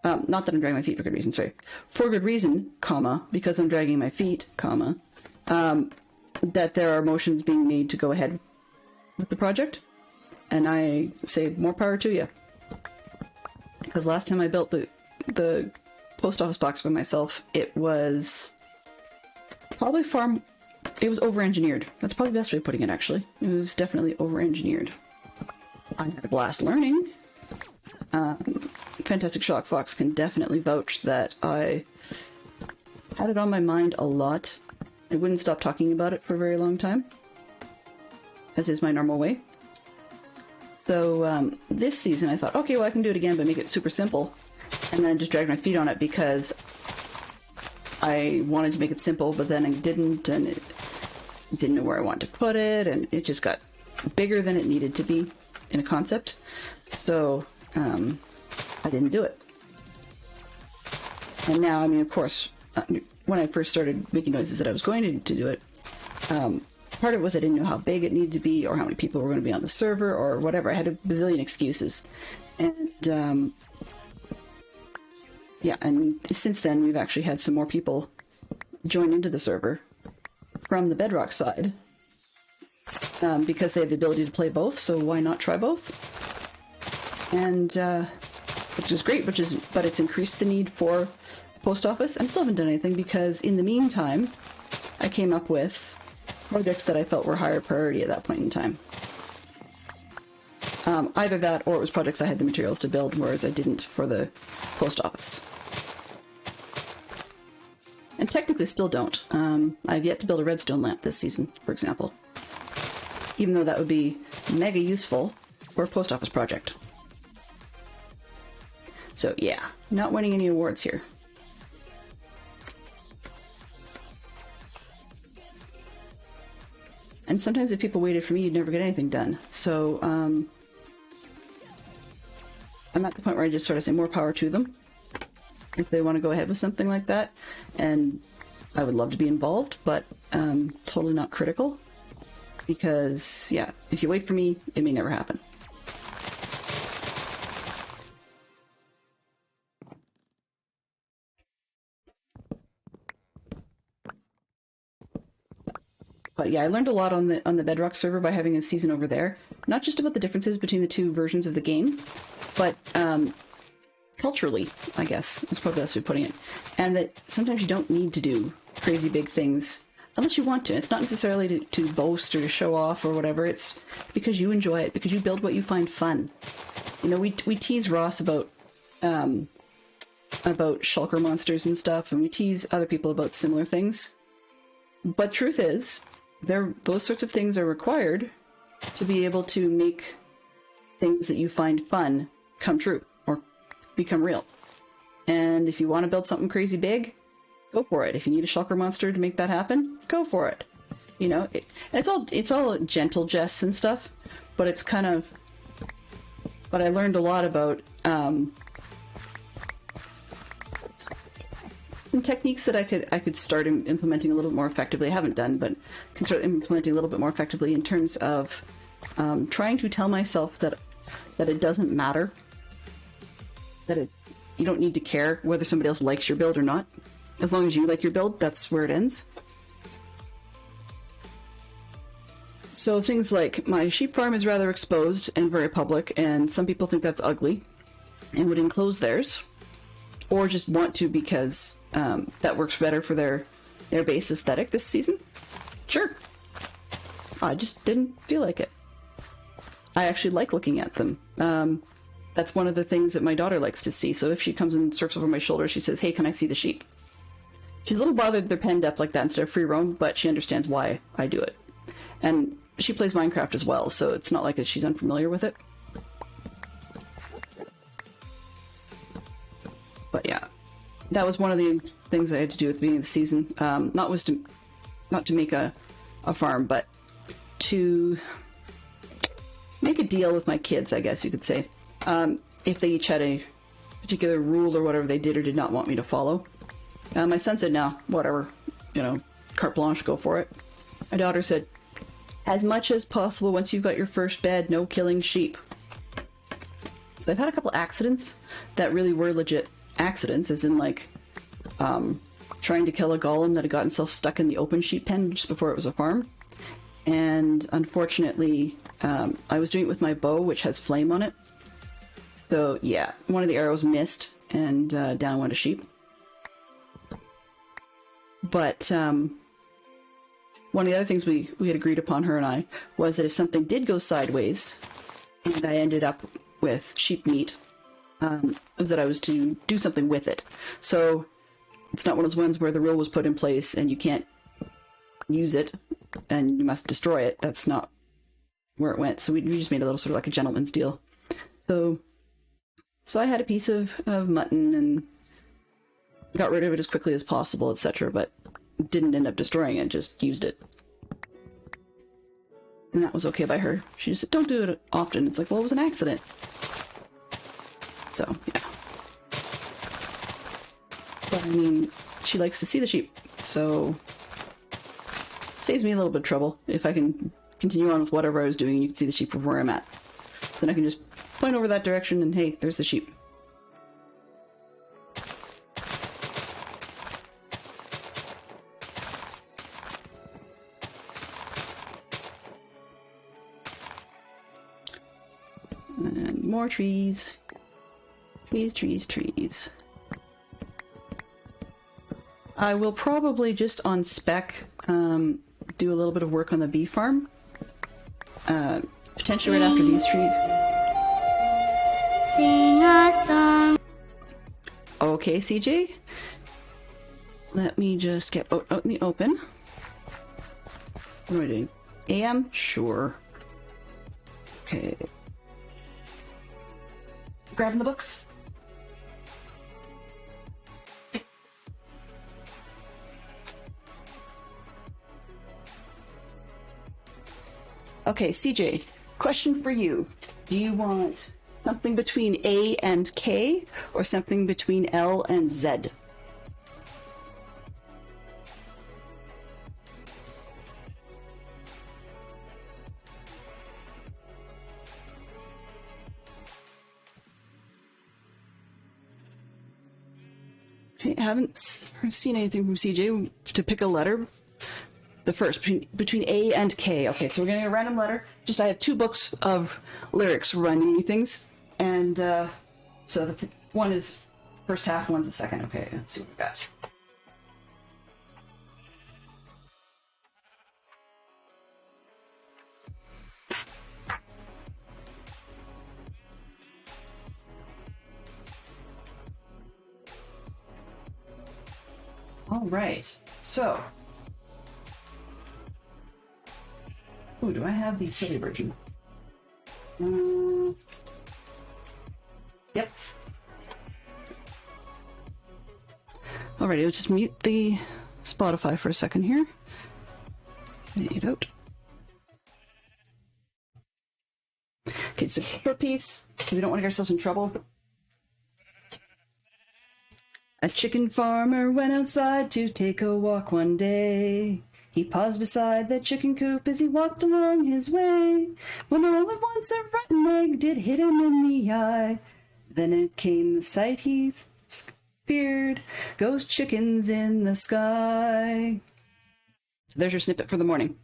not that I'm dragging my feet for good reason, sorry, for good reason, comma, because I'm dragging my feet, comma, that there are motions being made to go ahead with the project, and I say more power to you. Because last time I built the post office box by myself, it was probably it was over-engineered. That's probably the best way of putting it, actually. It was definitely over-engineered. I had a blast learning. Fantastic Shock Fox can definitely vouch that I had it on my mind a lot. I wouldn't stop talking about it for a very long time, as is my normal way. So this season I thought, okay, well I can do it again but make it super simple. And then I just dragged my feet on it because I wanted to make it simple, but then I didn't, and didn't know where I wanted to put it, and it just got bigger than it needed to be in a concept. So I didn't do it. And now, I mean, of course, when I first started making noises that I was going to do it, part of it was I didn't know how big it needed to be or how many people were going to be on the server or whatever. I had a bazillion excuses. And yeah, and since then we've actually had some more people join into the server from the Bedrock side, because they have the ability to play both, so why not try both? And which is great, but it's increased the need for post office. I still haven't done anything because in the meantime I came up with projects that I felt were higher priority at that point in time. Either that or it was projects I had the materials to build, whereas I didn't for the post office. And technically still don't. I've yet to build a redstone lamp this season, for example. Even though that would be mega useful for a post office project. So yeah, not winning any awards here. And sometimes if people waited for me, you'd never get anything done. So I'm at the point where I just sort of say more power to them if they want to go ahead with something like that. And I would love to be involved, but totally not critical. Because, yeah, if you wait for me, it may never happen. But yeah, I learned a lot on the Bedrock server by having a season over there. Not just about the differences between the two versions of the game, but culturally, I guess, is probably the best way of putting it. And that sometimes you don't need to do crazy big things unless you want to. It's not necessarily to boast or to show off or whatever. It's because you enjoy it, because you build what you find fun. You know, we tease Ross about shulker monsters and stuff, and we tease other people about similar things. But truth is, those sorts of things are required to be able to make things that you find fun come true or become real. And if you want to build something crazy big, go for it. If you need a shulker monster to make that happen, go for it. You know, it's all gentle jests and stuff, but it's kind of. But I learned a lot about some techniques that I could start implementing a little bit more effectively. I haven't done, but can start implementing a little bit more effectively in terms of trying to tell myself that it doesn't matter, that you don't need to care whether somebody else likes your build or not. As long as you like your build, that's where it ends. So things like my sheep farm is rather exposed and very public, and some people think that's ugly and would enclose theirs, or just want to because that works better for their base aesthetic this season. Sure. I just didn't feel like it. I actually like looking at them. That's one of the things that my daughter likes to see. So if she comes and surfs over my shoulder, she says, "Hey, can I see the sheep?" She's a little bothered they're penned up like that instead of free roam, but she understands why I do it. And she plays Minecraft as well, so it's not like she's unfamiliar with it. But yeah, that was one of the things I had to do at the beginning of the season. Not to make a farm, but to make a deal with my kids, I guess you could say. If they each had a particular rule or whatever they did or did not want me to follow. My son said, "No, whatever, you know, carte blanche, go for it." My daughter said, "As much as possible, once you've got your first bed, no killing sheep." So I've had a couple accidents that really were legit accidents, as in like trying to kill a golem that had gotten himself stuck in the open sheep pen just before it was a farm. And unfortunately, I was doing it with my bow, which has flame on it. So yeah, one of the arrows missed and down went a sheep. But one of the other things we had agreed upon, her and I, was that if something did go sideways and I ended up with sheep meat, was that I was to do something with it. So it's not one of those ones where the rule was put in place and you can't use it and you must destroy it. That's not where it went. So we just made a little sort of like a gentleman's deal. So I had a piece of mutton and got rid of it as quickly as possible, etc., but didn't end up destroying it, just used it. And that was okay by her. She just said, don't do it often. It's like, well, it was an accident. So, yeah. But, I mean, she likes to see the sheep, so saves me a little bit of trouble if I can continue on with whatever I was doing and you can see the sheep from where I'm at. So then I can just point over that direction and, hey, there's the sheep. And more trees. Trees, trees, trees. I will probably just on spec do a little bit of work on the bee farm. Potentially right after these trees. Sing a song. Okay, CJ. Let me just get out in the open. What am I doing? AM? Sure. Okay. Grabbing the books. Okay, CJ, question for you. Do you want something between A and K, or something between L and Z? Okay, I haven't seen anything from CJ to pick a letter. The first, between A and K. Okay, so we're getting a random letter. Just, I have 2 books of lyrics reminding me things. And, so the one is first half, one's the second. Okay, let's see what we got. All right, so. Ooh, do I have the silly version? Yep. Alrighty, let's just mute the Spotify for a second here. Mute out. Okay, just a short piece, so we don't want to get ourselves in trouble. A chicken farmer went outside to take a walk one day. He paused beside the chicken coop as he walked along his way, when all at once a rotten egg did hit him in the eye. Then it came the sight he feared, ghost chickens in the sky. So there's your snippet for the morning.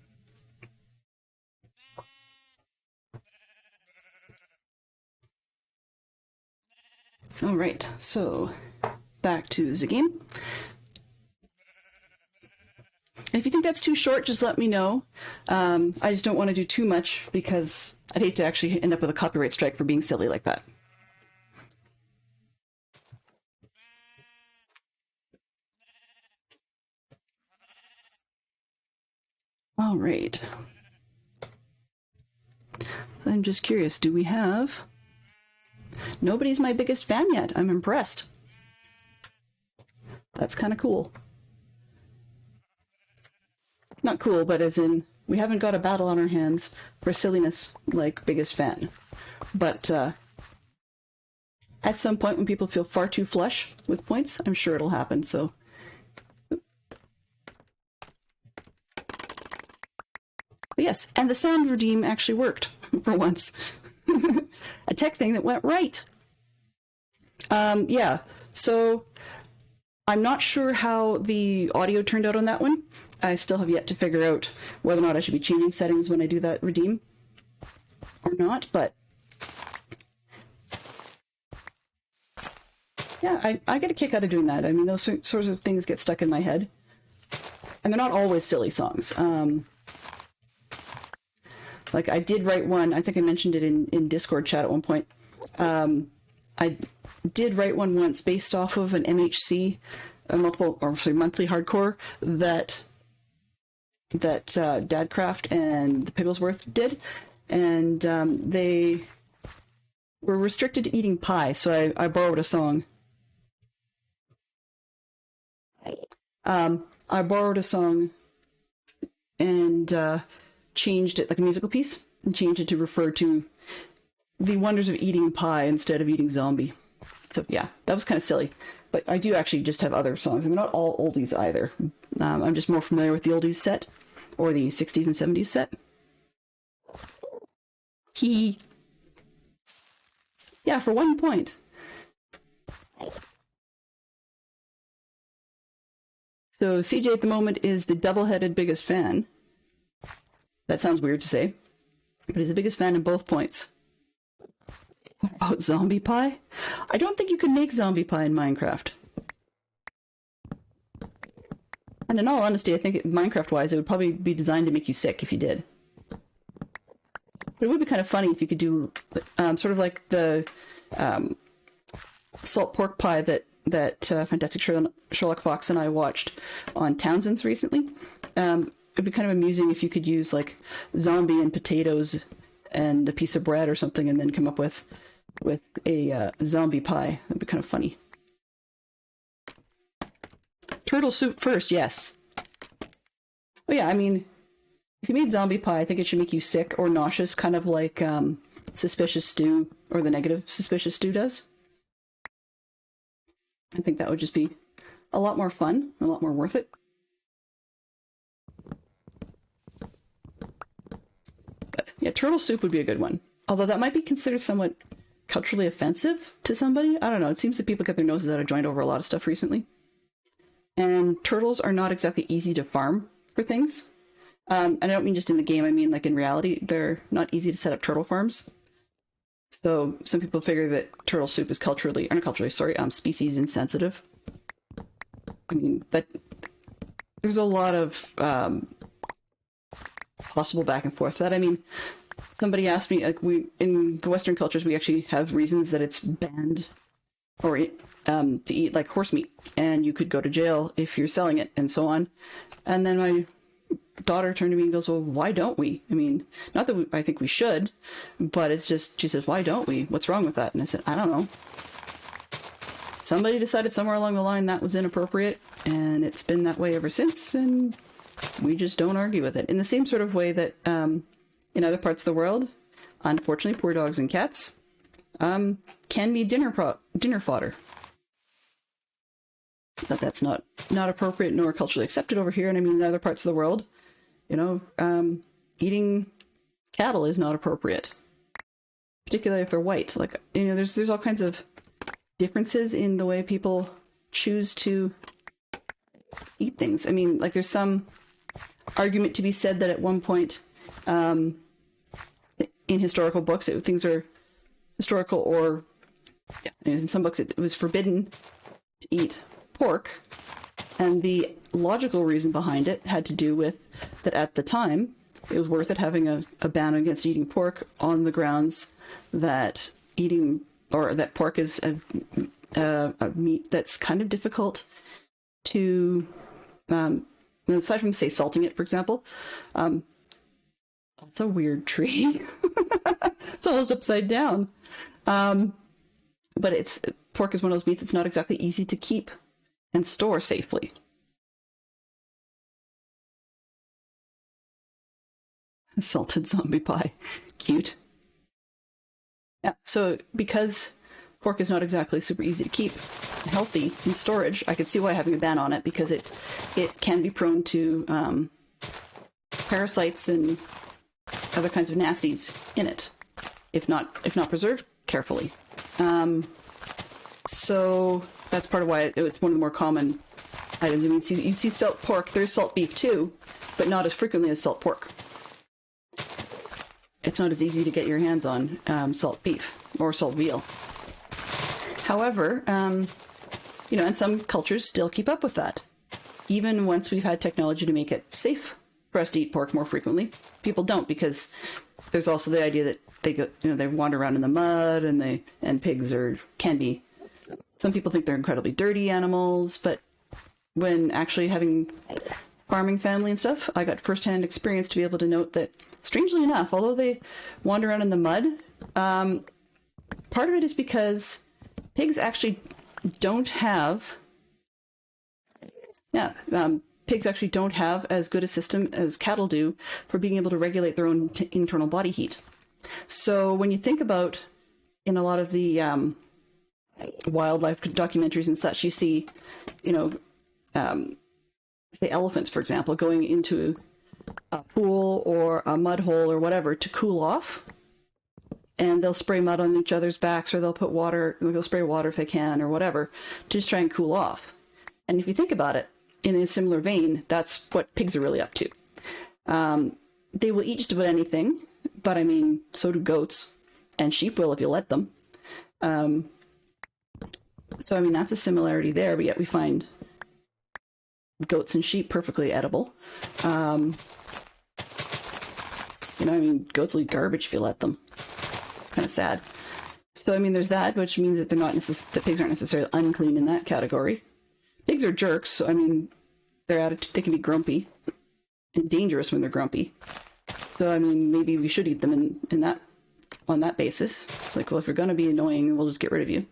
All right, so back to the game. If you think that's too short, just let me know. I just don't want to do too much because I'd hate to actually end up with a copyright strike for being silly like that. All right. I'm just curious, do we have... Nobody's my biggest fan yet. I'm impressed. That's kind of cool. Not cool, but as in, we haven't got a battle on our hands for silliness like biggest fan. But at some point when people feel far too flush with points, I'm sure it'll happen, so... But yes, and the sound redeem actually worked, for once. A tech thing that went right. Yeah, so I'm not sure how the audio turned out on that one. I still have yet to figure out whether or not I should be changing settings when I do that redeem or not, but yeah, I get a kick out of doing that. I mean, those sorts of things get stuck in my head, and they're not always silly songs. Like, I did write one, I think I mentioned it in Discord chat at one point. I did write one once based off of an MHC, a monthly hardcore that Dadcraft and the Pigglesworth did, and they were restricted to eating pie, so I borrowed a song. I borrowed a song, and changed it, like a musical piece, and changed it to refer to the wonders of eating pie instead of eating zombie. So yeah, that was kind of silly. But I do actually just have other songs, and they're not all oldies either. I'm just more familiar with the oldies set, or the 60s and 70s set. Yeah, for 1 point. So CJ at the moment is the double-headed biggest fan. That sounds weird to say, but he's the biggest fan in both points. What about zombie pie? I don't think you can make zombie pie in Minecraft. And in all honesty, I think Minecraft-wise, it would probably be designed to make you sick if you did. But it would be kind of funny if you could do sort of like the salt pork pie that Fantastic Sherlock Fox and I watched on Townsend's recently. It'd be kind of amusing if you could use like zombie and potatoes and a piece of bread or something, and then come up with a zombie pie. That'd be kind of funny. Turtle soup first, yes. Oh yeah, I mean, if you made zombie pie, I think it should make you sick or nauseous, kind of like suspicious stew, or the negative suspicious stew does. I think that would just be a lot more fun, a lot more worth it. But yeah, turtle soup would be a good one. Although that might be considered somewhat culturally offensive to somebody. I don't know. It seems that people get their noses out of joint over a lot of stuff recently. And turtles are not exactly easy to farm for things. And I don't mean just in the game, I mean like in reality. They're not easy to set up turtle farms. So some people figure that turtle soup is species insensitive. I mean, that there's a lot of possible back and forth. That, I mean, somebody asked me, like, in the Western cultures, we actually have reasons that it's banned or to eat like horse meat, and you could go to jail if you're selling it, and so on. And then my daughter turned to me and goes, well, why don't we? I mean, not that I think we should, but it's just, she says, why don't we? What's wrong with that? And I said, I don't know. Somebody decided somewhere along the line that was inappropriate, and it's been that way ever since, and we just don't argue with it. In the same sort of way that in other parts of the world, unfortunately, poor dogs and cats can be dinner fodder. But that's not appropriate nor culturally accepted over here. And I mean, in other parts of the world, you know, eating cattle is not appropriate, particularly if they're white. Like, you know, there's all kinds of differences in the way people choose to eat things. I mean, like, there's some argument to be said that at one point in historical books, things are historical, or in some books it was forbidden to eat pork, and the logical reason behind it had to do with that at the time it was worth it having a ban against eating pork on the grounds that that pork is a meat that's kind of difficult to aside from, say, salting it, for example. It's a weird tree. It's almost upside down. But pork is one of those meats that's not exactly easy to keep and store safely. Salted zombie pie. Cute. Yeah, so because pork is not exactly super easy to keep healthy in storage, I could see why having a ban on it, because it can be prone to parasites and other kinds of nasties in it, if not preserved carefully. So that's part of why it's one of the more common items. I mean, you see salt pork. There's salt beef too, but not as frequently as salt pork. It's not as easy to get your hands on salt beef or salt veal. However, you know, and some cultures still keep up with that. Even once we've had technology to make it safe for us to eat pork more frequently, people don't, because there's also the idea that they wander around in the mud, and pigs can be. Some people think they're incredibly dirty animals, but when actually having farming family and stuff, I got firsthand experience to be able to note that, strangely enough, although they wander around in the mud, part of it is because pigs actually don't have pigs actually don't have as good a system as cattle do for being able to regulate their own internal body heat. So when you think about in a lot of the wildlife documentaries and such, you see, you know, say elephants, for example, going into a pool or a mud hole or whatever to cool off. And they'll spray mud on each other's backs, or they'll put water, they'll spray water if they can, or whatever, to just try and cool off. And if you think about it, in a similar vein, that's what pigs are really up to. They will eat just about anything, but I mean, so do goats, and sheep will if you let them. So I mean, that's a similarity there, but yet we find goats and sheep perfectly edible. You know, I mean, goats will eat garbage if you let them. Kind of sad. So I mean, there's that, which means that they're not that pigs aren't necessarily unclean in that category. Pigs are jerks, so I mean, they can be grumpy and dangerous when they're grumpy. So I mean, maybe we should eat them in that on that basis. It's like, well, if you're going to be annoying, we'll just get rid of you.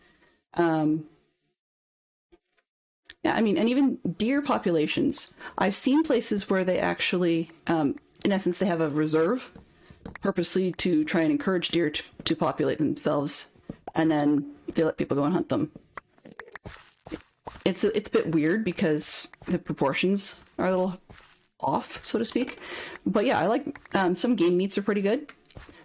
Yeah, I mean, and even deer populations. I've seen places where they actually, in essence, they have a reserve purposely to try and encourage deer to populate themselves, and then they let people go and hunt them. It's a bit weird because the proportions are a little off, so to speak. But yeah, I like some game meats are pretty good.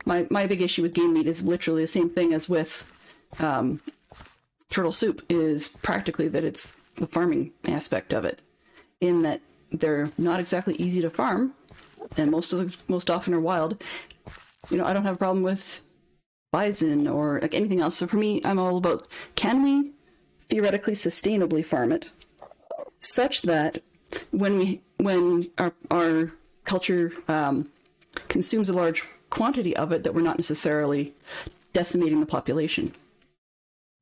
My big issue with game meat is literally the same thing as with turtle soup, is practically that it's the farming aspect of it, in that they're not exactly easy to farm, and most often are wild. You know, I don't have a problem with bison or like anything else. So for me, I'm all about, can we theoretically sustainably farm it such that when our culture consumes a large quantity of it, that we're not necessarily decimating the population.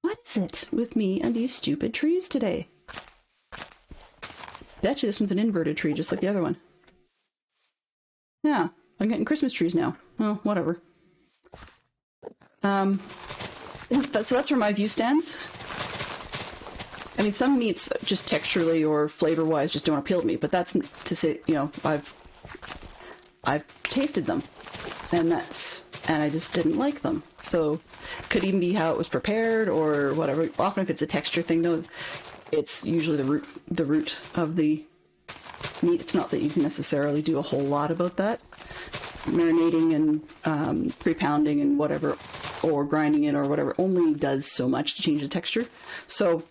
What is it with me and these stupid trees today? Bet you this one's an inverted tree, just like the other one. Yeah, I'm getting Christmas trees now. Oh, whatever. So that's where my view stands. I mean, some meats just texturally or flavor-wise just don't appeal to me, but that's to say, you know, I've tasted them, and I just didn't like them. So could even be how it was prepared or whatever. Often if it's a texture thing, though, it's usually the root of the meat. It's not that you can necessarily do a whole lot about that. Marinating and pre-pounding and whatever, or grinding it or whatever, only does so much to change the texture. So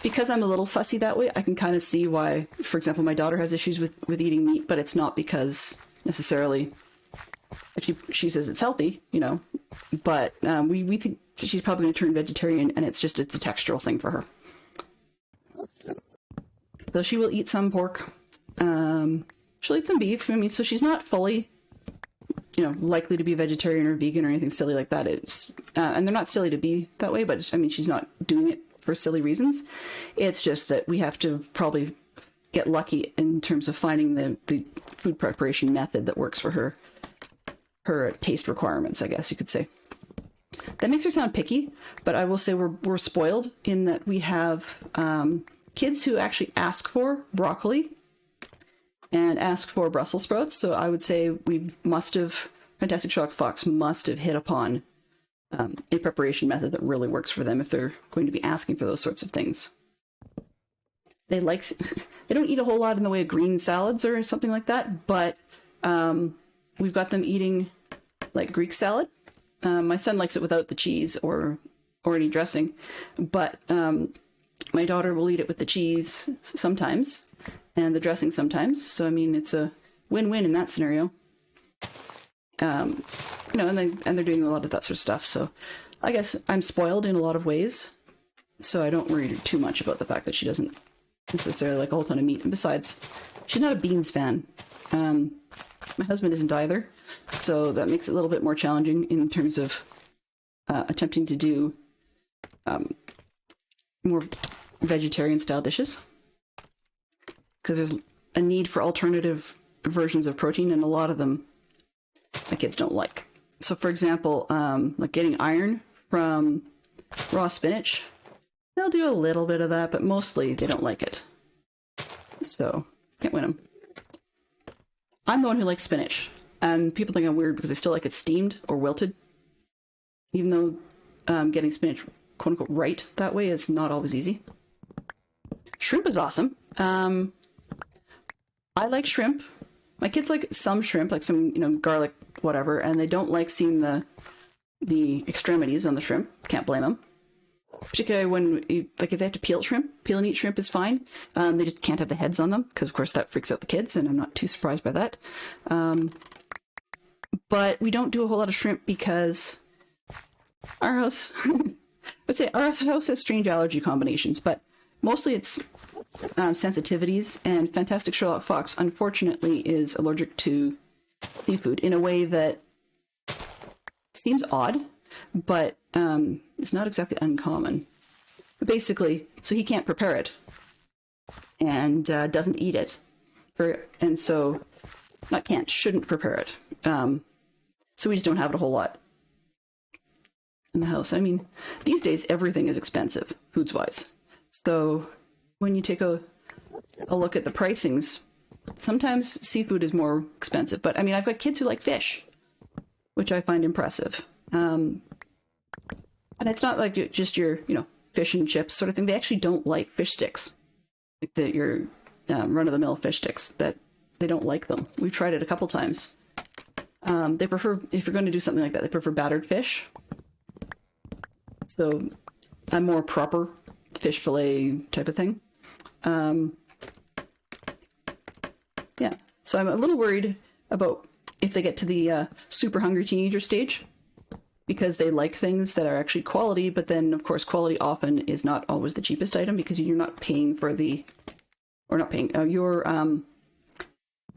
because I'm a little fussy that way, I can kind of see why, for example, my daughter has issues with eating meat, but it's not because necessarily she says it's healthy, you know, but we think she's probably going to turn vegetarian, and it's a textural thing for her. So she will eat some pork. She'll eat some beef. I mean, so she's not fully, you know, likely to be vegetarian or vegan or anything silly like that. It's and they're not silly to be that way, but I mean, she's not doing it for silly reasons. It's just that we have to probably get lucky in terms of finding the food preparation method that works for her taste requirements, I guess you could say. That makes her sound picky, but I will say we're spoiled in that we have kids who actually ask for broccoli and ask for Brussels sprouts. So I would say Fantastic Shock Fox must have hit upon a preparation method that really works for them if they're going to be asking for those sorts of things. They don't eat a whole lot in the way of green salads or something like that, but we've got them eating like Greek salad. My son likes it without the cheese or any dressing, but my daughter will eat it with the cheese sometimes and the dressing sometimes. So I mean, it's a win-win in that scenario. You know, and they're doing a lot of that sort of stuff. So I guess I'm spoiled in a lot of ways. So I don't worry too much about the fact that she doesn't necessarily like a whole ton of meat. And besides, she's not a beans fan. My husband isn't either. So that makes it a little bit more challenging in terms of attempting to do more vegetarian style dishes. Because there's a need for alternative versions of protein, and a lot of them my kids don't like. So for example, like getting iron from raw spinach, they'll do a little bit of that, but mostly they don't like it. So Can't win him. I'm the one who likes spinach, and people think I'm weird because I still like it steamed or wilted, even though getting spinach quote unquote right that way is not always easy. Shrimp is awesome. I like shrimp. My kids like some shrimp, like some garlic whatever, and they don't like seeing the extremities on the shrimp. Can't blame them. Particularly when if they have to peel and eat shrimp is fine. They just can't have the heads on them because, of course, that freaks out the kids, and I'm not too surprised by that. But we don't do a whole lot of shrimp because our house, let's say our house has strange allergy combinations, but mostly it's sensitivities. And Fantastic Sherlock Fox, unfortunately, is allergic to seafood in a way that seems odd, but it's not exactly uncommon. But basically, so he can't prepare it and doesn't eat it, shouldn't prepare it. So we just don't have it a whole lot in the house. I mean, these days everything is expensive, foods-wise. So when you take a look at the pricings, sometimes seafood is more expensive. But I mean, I've got kids who like fish, which I find impressive. And it's not like just your, fish and chips sort of thing. They actually don't like fish sticks, like your run-of-the-mill fish sticks. That they don't like them. We've tried it a couple times. They prefer, if you're going to do something like that, they prefer battered fish. So a more proper fish fillet type of thing. Yeah. So I'm a little worried about if they get to the super hungry teenager stage, because they like things that are actually quality, but then of course quality often is not always the cheapest item because you're not paying for you're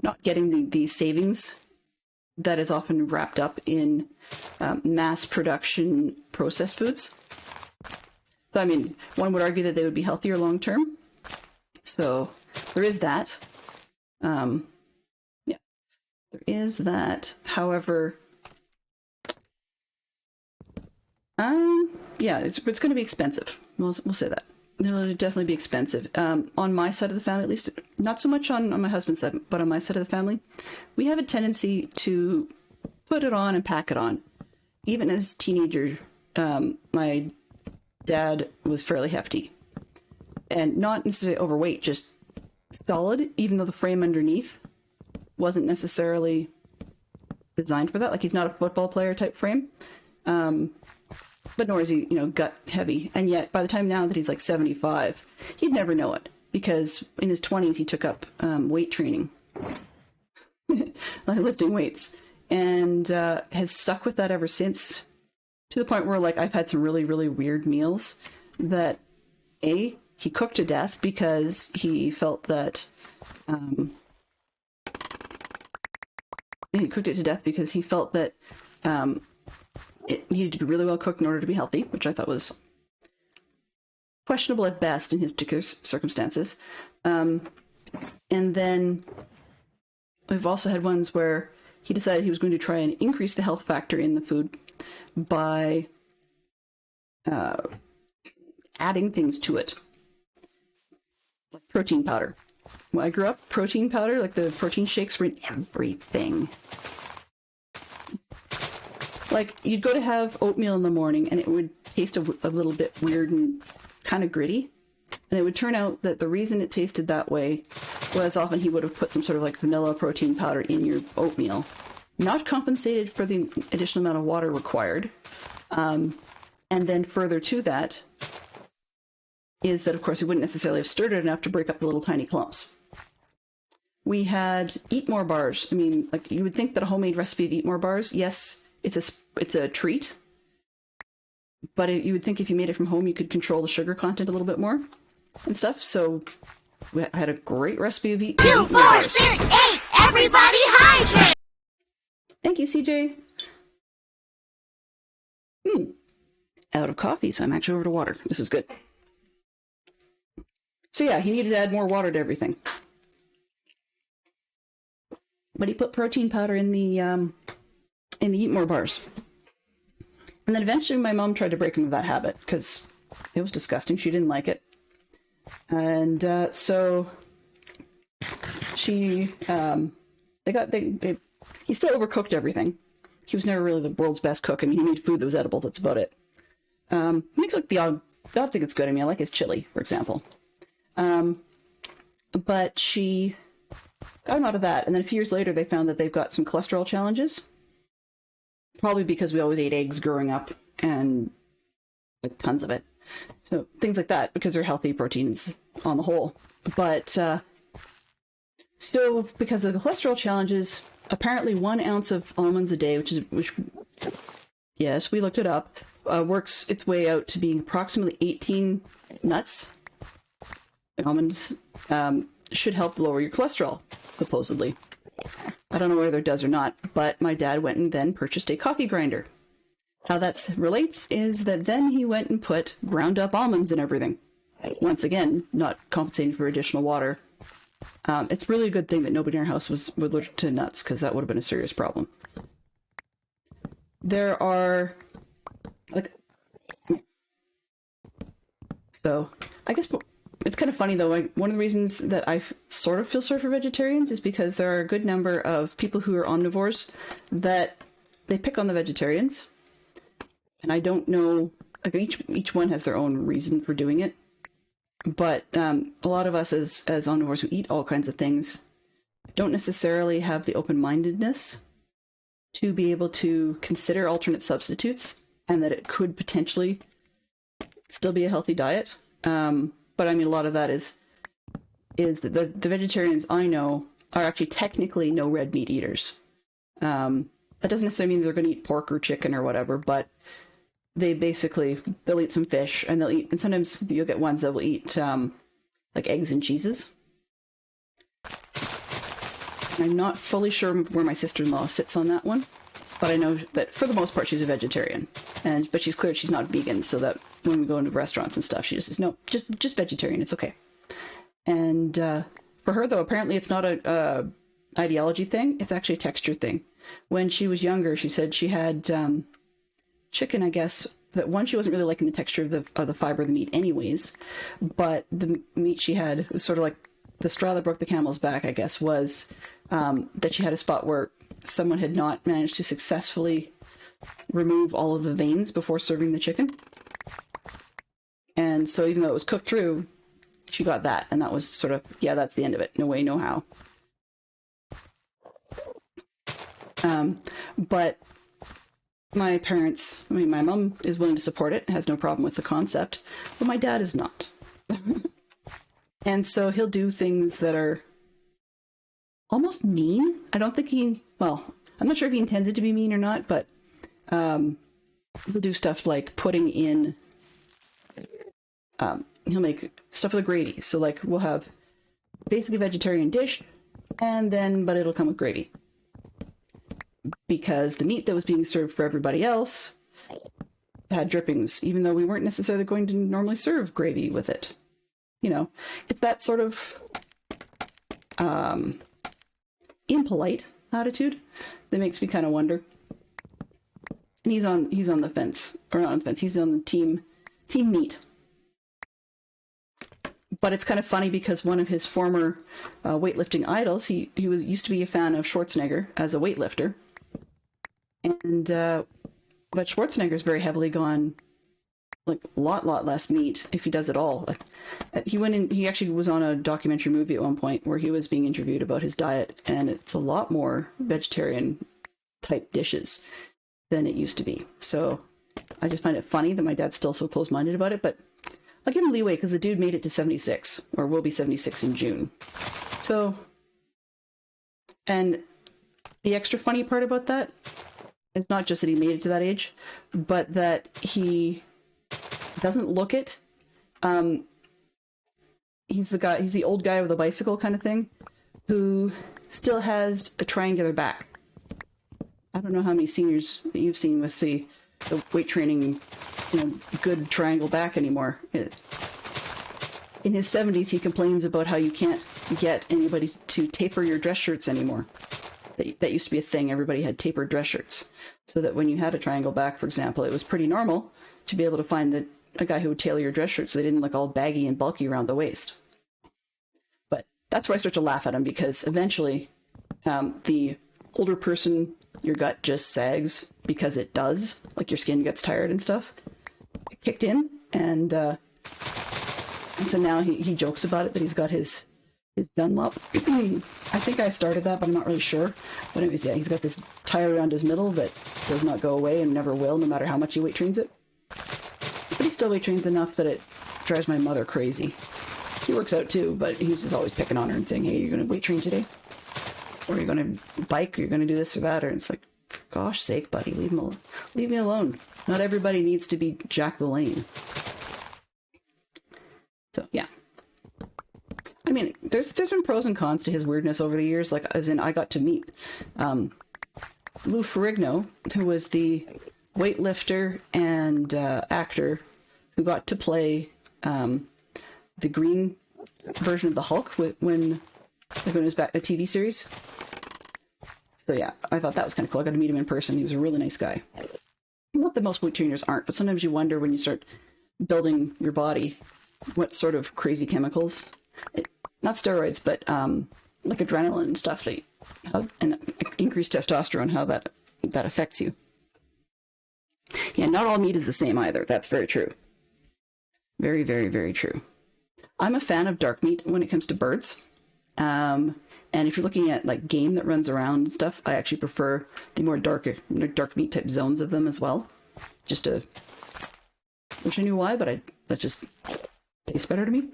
not getting the savings that is often wrapped up in mass production processed foods. So, I mean, one would argue that they would be healthier long term. So there is that. Yeah, there is that. However, yeah, it's going to be expensive. We'll say that. It'll definitely be expensive. On my side of the family, at least, not so much on my husband's side, but on my side of the family, we have a tendency to put it on and pack it on. Even as teenager, my dad was fairly hefty. And not necessarily overweight, just solid, even though the frame underneath wasn't necessarily designed for that. Like, he's not a football player type frame. But nor is he, gut heavy. And yet, by the time now that he's like 75, he'd never know it. Because in his 20s, he took up weight training. Like lifting weights. And has stuck with that ever since. To the point where, like, I've had some really, really weird meals that, he cooked to death because he felt that... he cooked it to death because he felt that... it needed to be really well cooked in order to be healthy, which I thought was questionable at best in his particular circumstances. And then we've also had ones where he decided he was going to try and increase the health factor in the food by adding things to it, like protein powder. When I grew up, protein powder, like the protein shakes, were in everything. Like, you'd go to have oatmeal in the morning, and it would taste a little bit weird and kind of gritty. And it would turn out that the reason it tasted that way was often he would have put some sort of like vanilla protein powder in your oatmeal, not compensated for the additional amount of water required. And then further to that is that, of course, he wouldn't necessarily have stirred it enough to break up the little tiny clumps. We had Eat More bars. I mean, like, you would think that a homemade recipe of Eat More bars, yes, it's a treat, but you would think if you made it from home, you could control the sugar content a little bit more and stuff. So I had a great recipe of Eat 2, 4, 6, 8. Everybody hydrate. Thank you, CJ. Out of coffee, so I'm actually over to water. This is good. So yeah, he needed to add more water to everything, but he put protein powder in the Eat More bars. And then eventually my mom tried to break him of that habit because it was disgusting. She didn't like it. And so she, he still overcooked everything. He was never really the world's best cook. I mean, he made food that was edible. That's about it. He makes like the odd thing that's good. I mean, I like his chili, for example. But she got him out of that. And then a few years later, they found that they've got some cholesterol challenges. Probably because we always ate eggs growing up and like tons of it. So things like that, because they're healthy proteins on the whole. But still, because of the cholesterol challenges, apparently 1 ounce of almonds a day, which yes, we looked it up, works its way out to being approximately 18 nuts. Almonds should help lower your cholesterol, supposedly. I don't know whether it does or not, but my dad went and then purchased a coffee grinder. How that relates is that then he went and put ground up almonds in everything. Once again, not compensating for additional water. It's really a good thing that nobody in our house was allergic to nuts, because that would have been a serious problem. There are, like, so I guess it's kind of funny though. One of the reasons that I sort of feel sorry for vegetarians is because there are a good number of people who are omnivores that they pick on the vegetarians, and I don't know. Like each one has their own reason for doing it. But a lot of us as omnivores who eat all kinds of things don't necessarily have the open-mindedness to be able to consider alternate substitutes, and that it could potentially still be a healthy diet. But I mean, a lot of that is that the vegetarians I know are actually technically no red meat eaters. That doesn't necessarily mean they're going to eat pork or chicken or whatever, but they'll eat some fish, and and sometimes you'll get ones that will eat like eggs and cheeses. I'm not fully sure where my sister-in-law sits on that one, but I know that for the most part she's a vegetarian, but she's clear she's not vegan, so that when we go into restaurants and stuff, she just says, no, just vegetarian, it's okay. And for her though, apparently it's not a ideology thing, it's actually a texture thing. When she was younger, she said she had chicken, I guess, that one, she wasn't really liking the texture of the fiber of the meat anyways, but the meat she had was sort of like the straw that broke the camel's back, I guess, was that she had a spot where someone had not managed to successfully remove all of the veins before serving the chicken. And so even though it was cooked through, she got that, and that was sort of, yeah, that's the end of it. No way, no how. But my parents, I mean, my mom is willing to support it, has no problem with the concept, but my dad is not. And so he'll do things that are almost mean. I don't think I'm not sure if he intends it to be mean or not, but he'll do stuff like putting in, he'll make stuff with gravy. So like we'll have basically a vegetarian dish, but it'll come with gravy. Because the meat that was being served for everybody else had drippings, even though we weren't necessarily going to normally serve gravy with it. You know, it's that sort of impolite attitude that makes me kind of wonder. And he's on the fence, or not on the fence. He's on the team meat. But it's kind of funny because one of his former weightlifting idols, he used to be a fan of Schwarzenegger as a weightlifter. And but Schwarzenegger's very heavily gone like a lot less meat if he does at all. He actually was on a documentary movie at one point where he was being interviewed about his diet, and it's a lot more vegetarian type dishes than it used to be. So I just find it funny that my dad's still so close-minded about it, but I'll give him leeway because the dude made it to 76, or will be 76 in June. So, and the extra funny part about that, it's not just that he made it to that age, but that he doesn't look it. He's the old guy with a bicycle kind of thing, who still has a triangular back. I don't know how many seniors that you've seen with the weight training, good triangle back anymore. In his 70s, he complains about how you can't get anybody to taper your dress shirts anymore. That used to be a thing. Everybody had tapered dress shirts. So that when you had a triangle back, for example, it was pretty normal to be able to find a guy who would tailor your dress shirt so they didn't look all baggy and bulky around the waist. But that's where I start to laugh at him, because eventually the older person, your gut just sags because it does, like your skin gets tired and stuff. It kicked in, and so now he jokes about it, that he's got his Dunlop. I think I started that, but I'm not really sure. But anyways, yeah, he's got this tie around his middle that does not go away and never will, no matter how much he weight trains it. But he still weight trains enough that it drives my mother crazy. He works out too, but he's just always picking on her and saying, hey, you're going to weight train today? Or you're going to bike, or you're going to do this or that? Or it's like, for gosh sake, buddy, leave me alone. Not everybody needs to be Jack the Lane. So, yeah. I mean, there's been pros and cons to his weirdness over the years, like, as in, I got to meet Lou Ferrigno, who was the weightlifter and actor who got to play the green version of the Hulk when it was back a TV series. So yeah, I thought that was kind of cool. I got to meet him in person. He was a really nice guy. Not that most weight trainers aren't, but sometimes you wonder when you start building your body what sort of crazy chemicals, not steroids, but like adrenaline and stuff, and increased testosterone, how that affects you. Yeah, not all meat is the same either. That's very true. Very, very, very true. I'm a fan of dark meat when it comes to birds. And if you're looking at like game that runs around and stuff, I actually prefer the more dark meat type zones of them as well. Just to, wish I knew why, but that just tastes better to me.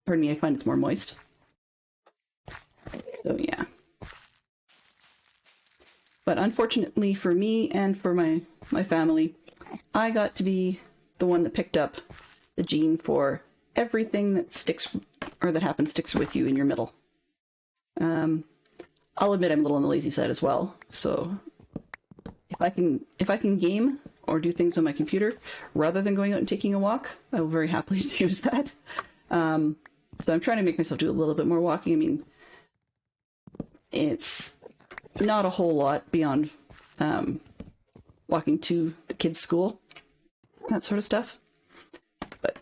Pardon me, I find it's more moist. So yeah. But unfortunately for me and for my family, I got to be the one that picked up the gene for everything that sticks or that happens sticks with you in your middle. I'll admit I'm a little on the lazy side as well. So if I can game or do things on my computer rather than going out and taking a walk, I will very happily use that. So I'm trying to make myself do a little bit more walking. I mean, it's not a whole lot beyond walking to the kids' school, that sort of stuff. But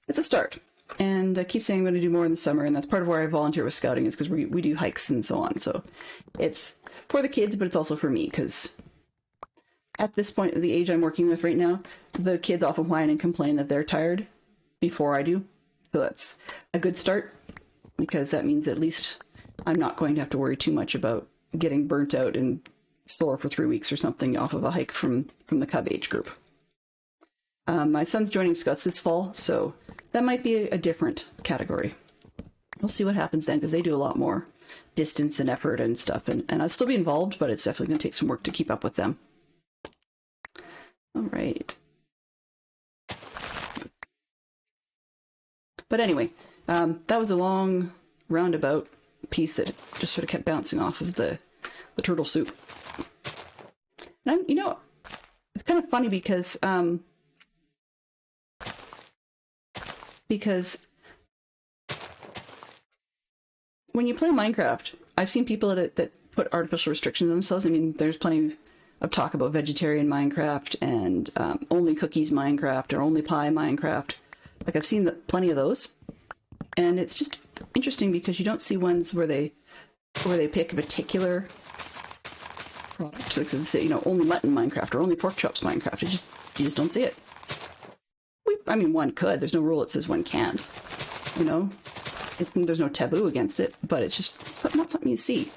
it's a start. And I keep saying I'm going to do more in the summer, and that's part of why I volunteer with scouting, is because we do hikes and so on. So it's for the kids, but it's also for me, because at this point of the age I'm working with right now, the kids often whine and complain that they're tired before I do. So that's a good start, because that means at least I'm not going to have to worry too much about getting burnt out and sore for 3 weeks or something off of a hike from the cub age group. My son's joining Scouts this fall, so that might be a different category. We'll see what happens then, because they do a lot more distance and effort and stuff, and I'll still be involved, but it's definitely going to take some work to keep up with them. All right. But anyway, that was a long roundabout piece that just sort of kept bouncing off of the turtle soup. And it's kind of funny because when you play Minecraft, I've seen people that put artificial restrictions on themselves. I mean, there's plenty of talk about vegetarian Minecraft and only cookies Minecraft or only pie Minecraft. Like, I've seen plenty of those, and it's just interesting because you don't see ones where they pick a particular product, like they say, only mutton Minecraft or only pork chops Minecraft. You just don't see it. I mean, one could. There's no rule that says one can't. There's no taboo against it, but it's just not something you see.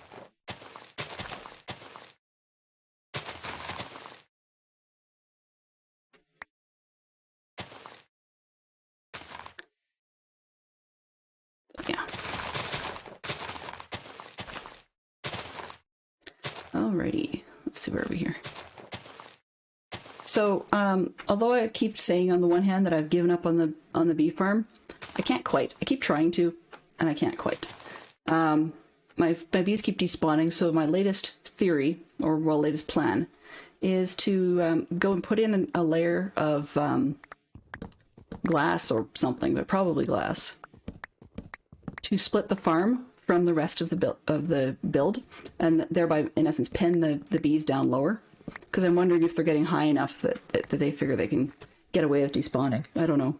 Yeah. Alrighty. Let's see, where are we here? So, although I keep saying on the one hand that I've given up on the bee farm, I can't quite. I keep trying to, and I can't quite. My bees keep despawning, so my latest theory, or latest plan, is to go and put in a layer of glass or something, but probably glass, to split the farm from the rest of the build, and thereby, in essence, pin the bees down lower. Because I'm wondering if they're getting high enough that they figure they can get away with despawning. I don't know.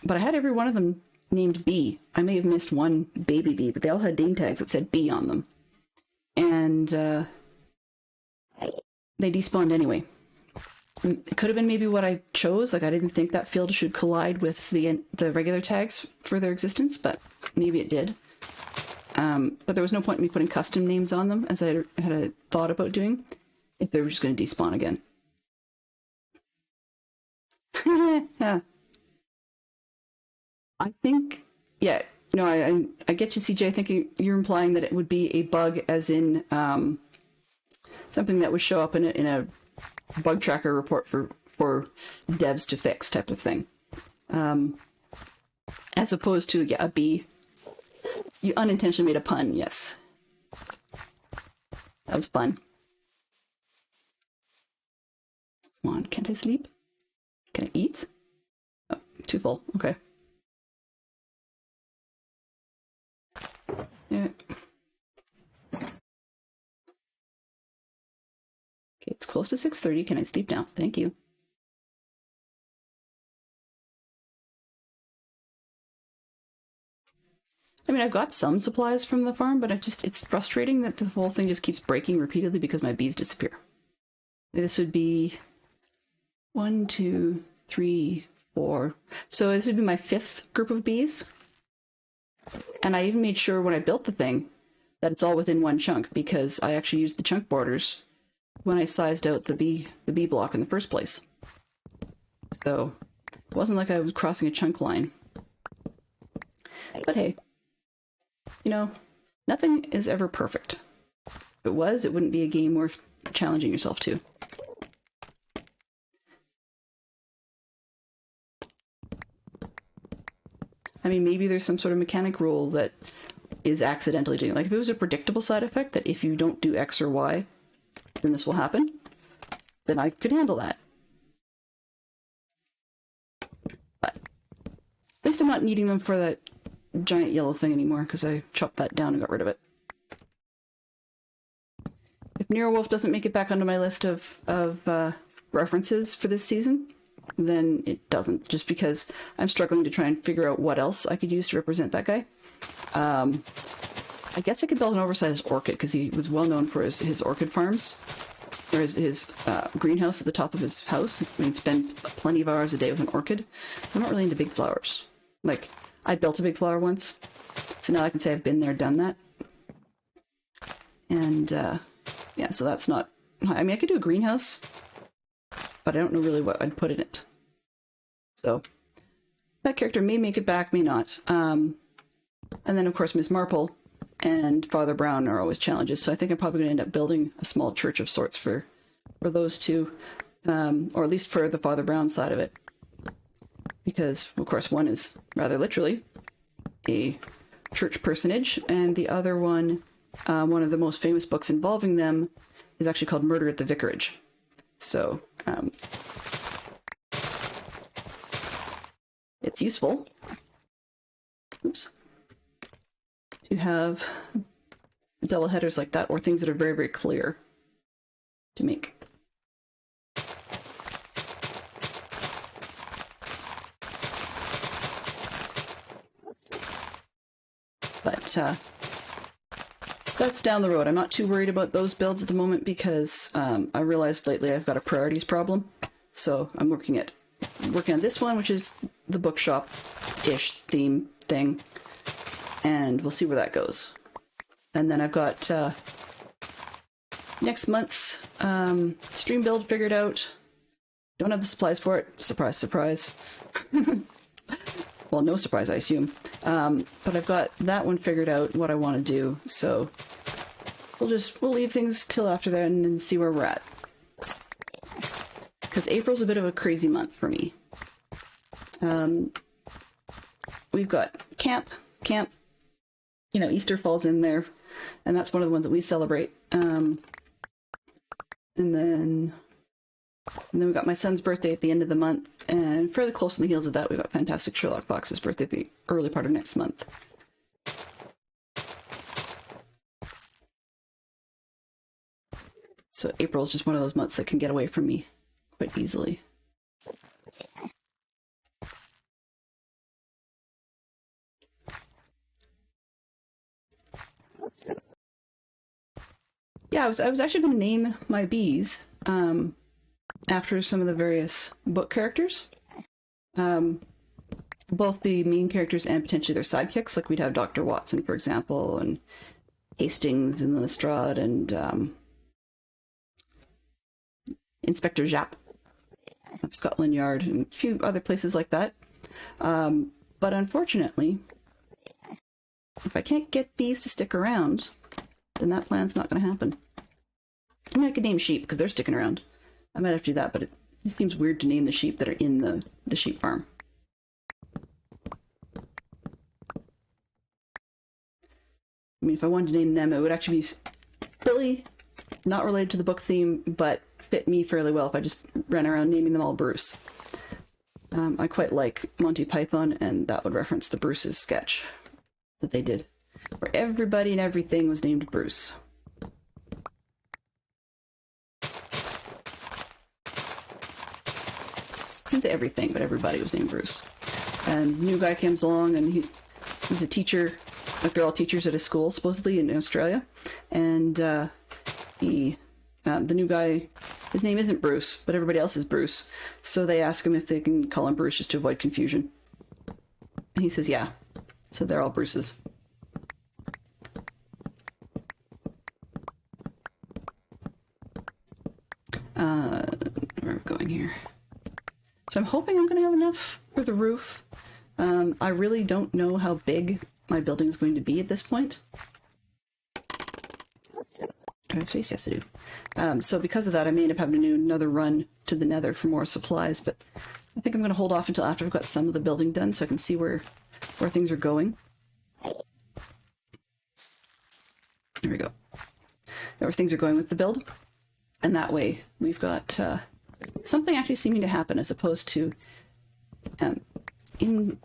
But I had every one of them named bee. I may have missed one baby bee, but they all had name tags that said bee on them. And they despawned anyway. It could have been maybe what I chose. Like, I didn't think that field should collide with the regular tags for their existence, but maybe it did. But there was no point in me putting custom names on them, as I had a thought about doing, if they were just going to despawn again. Yeah. I think, yeah, no, I get you, CJ. I think you're implying that it would be a bug, as in something that would show up in a bug tracker report for devs to fix type of thing, as opposed to, yeah, a bee. You unintentionally made a pun. Yes, that was fun. Come on, can't I sleep? Can I eat? Oh, too full. Okay. Yeah. Okay, it's close to 6:30. Can I sleep now? Thank you. I mean, I've got some supplies from the farm, but it's frustrating that the whole thing just keeps breaking repeatedly because my bees disappear. This would be 1, 2, 3, 4. So this would be my 5th group of bees. And I even made sure when I built the thing that it's all within one chunk, because I actually used the chunk borders when I sized out the bee block in the first place. So it wasn't like I was crossing a chunk line. But hey, you know, nothing is ever perfect. If it was, it wouldn't be a game worth challenging yourself to. I mean, maybe there's some sort of mechanic rule that is accidentally doing it. Like, if it was a predictable side effect that if you don't do X or Y, then this will happen, then I could handle that. But at least I'm not needing them for that giant yellow thing anymore, because I chopped that down and got rid of it. If Neurowolf doesn't make it back onto my list of references for this season, then it doesn't, just because I'm struggling to try and figure out what else I could use to represent that guy. I guess I could build an oversized orchid, because he was well known for his orchid farms, or his greenhouse at the top of his house. He'd spend plenty of hours a day with an orchid. I'm not really into big flowers. Like, I built a big flower once, so now I can say I've been there, done that. And yeah, so that's not... I mean, I could do a greenhouse, but I don't know really what I'd put in it. So that character may make it back, may not. And then, of course, Ms. Marple and Father Brown are always challenges, so I think I'm probably going to end up building a small church of sorts for those two, or at least for the Father Brown side of it. Because, of course, one is rather literally a church personage, and the other one, one of the most famous books involving them, is actually called Murder at the Vicarage. So, it's useful, oops, to have double headers like that, or things that are very, very clear to make. But that's down the road. I'm not too worried about those builds at the moment, because I realized lately I've got a priorities problem. So I'm working on this one, which is the bookshop-ish theme thing, and we'll see where that goes. And then I've got next month's stream build figured out. Don't have the supplies for it. Surprise, surprise. Well, no surprise, I assume. But I've got that one figured out, what I want to do, so we'll leave things till after then and see where we're at. Because April's a bit of a crazy month for me. We've got camp, you know, Easter falls in there, and that's one of the ones that we celebrate. And then we've got my son's birthday at the end of the month, and fairly close on the heels of that, we've got Fantastic Sherlock Fox's birthday at the early part of next month. So April's just one of those months that can get away from me quite easily. Yeah, I was actually going to name my bees after some of the various book characters. Both the main characters and potentially their sidekicks. Like we'd have Dr. Watson, for example, and Hastings and Lestrade and Inspector Japp of Scotland Yard and a few other places like that. But unfortunately, if I can't get these to stick around, then that plan's not going to happen. I mean, I could name sheep because they're sticking around. I might have to do that, but it just seems weird to name the sheep that are in the sheep farm. I mean, if I wanted to name them, it would actually be really not related to the book theme, but fit me fairly well if I just ran around naming them all Bruce. I quite like Monty Python, and that would reference the Bruce's sketch that they did, where everybody and everything was named Bruce. I didn't say everything, but everybody was named Bruce. And new guy comes along, and he's a teacher. Like they're all teachers at a school, supposedly in Australia, and the new guy, his name isn't Bruce, but everybody else is Bruce. So they ask him if they can call him Bruce just to avoid confusion. And he says, yeah. So they're all Bruces. Where am I going here? So I'm hoping I'm going to have enough for the roof. I really don't know how big my building is going to be at this point. Do I have space? Yes, I do. So because of that, I may end up having to do another run to the Nether for more supplies, but I think I'm going to hold off until after I've got some of the building done so I can see where things are going. There we go. Where things are going with the build. And that way we've got something actually seeming to happen as opposed to in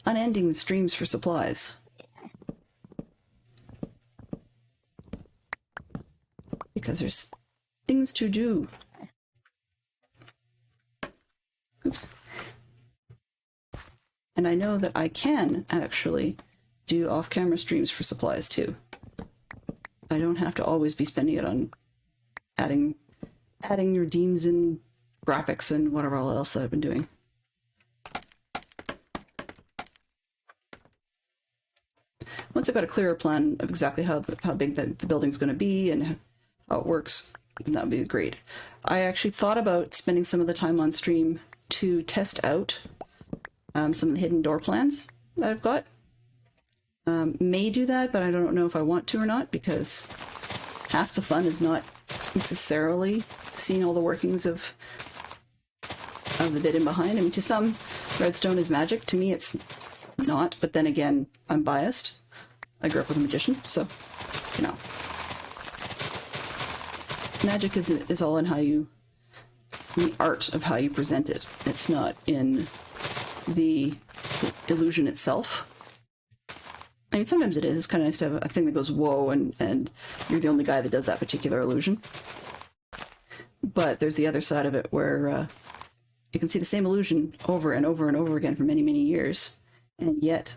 unending streams for supplies. Because there's things to do. Oops. And I know that I can actually do off-camera streams for supplies too. I don't have to always be spending it on adding redeems and graphics and whatever else that I've been doing. Once I've got a clearer plan of exactly how big the building's going to be and how it works, that would be great. I actually thought about spending some of the time on stream to test out some of the hidden door plans that I've got. May do that, but I don't know if I want to or not, because half the fun is not necessarily seeing all the workings of the bit in behind. I mean, to some, redstone is magic. To me, it's not, but then again, I'm biased. I grew up with a magician, so, you know. Magic is all in the art of how you present it. It's not in the illusion itself. I mean, sometimes it is. It's kind of nice to have a thing that goes, whoa, and you're the only guy that does that particular illusion. But there's the other side of it where you can see the same illusion over and over and over again for many, many years. And yet,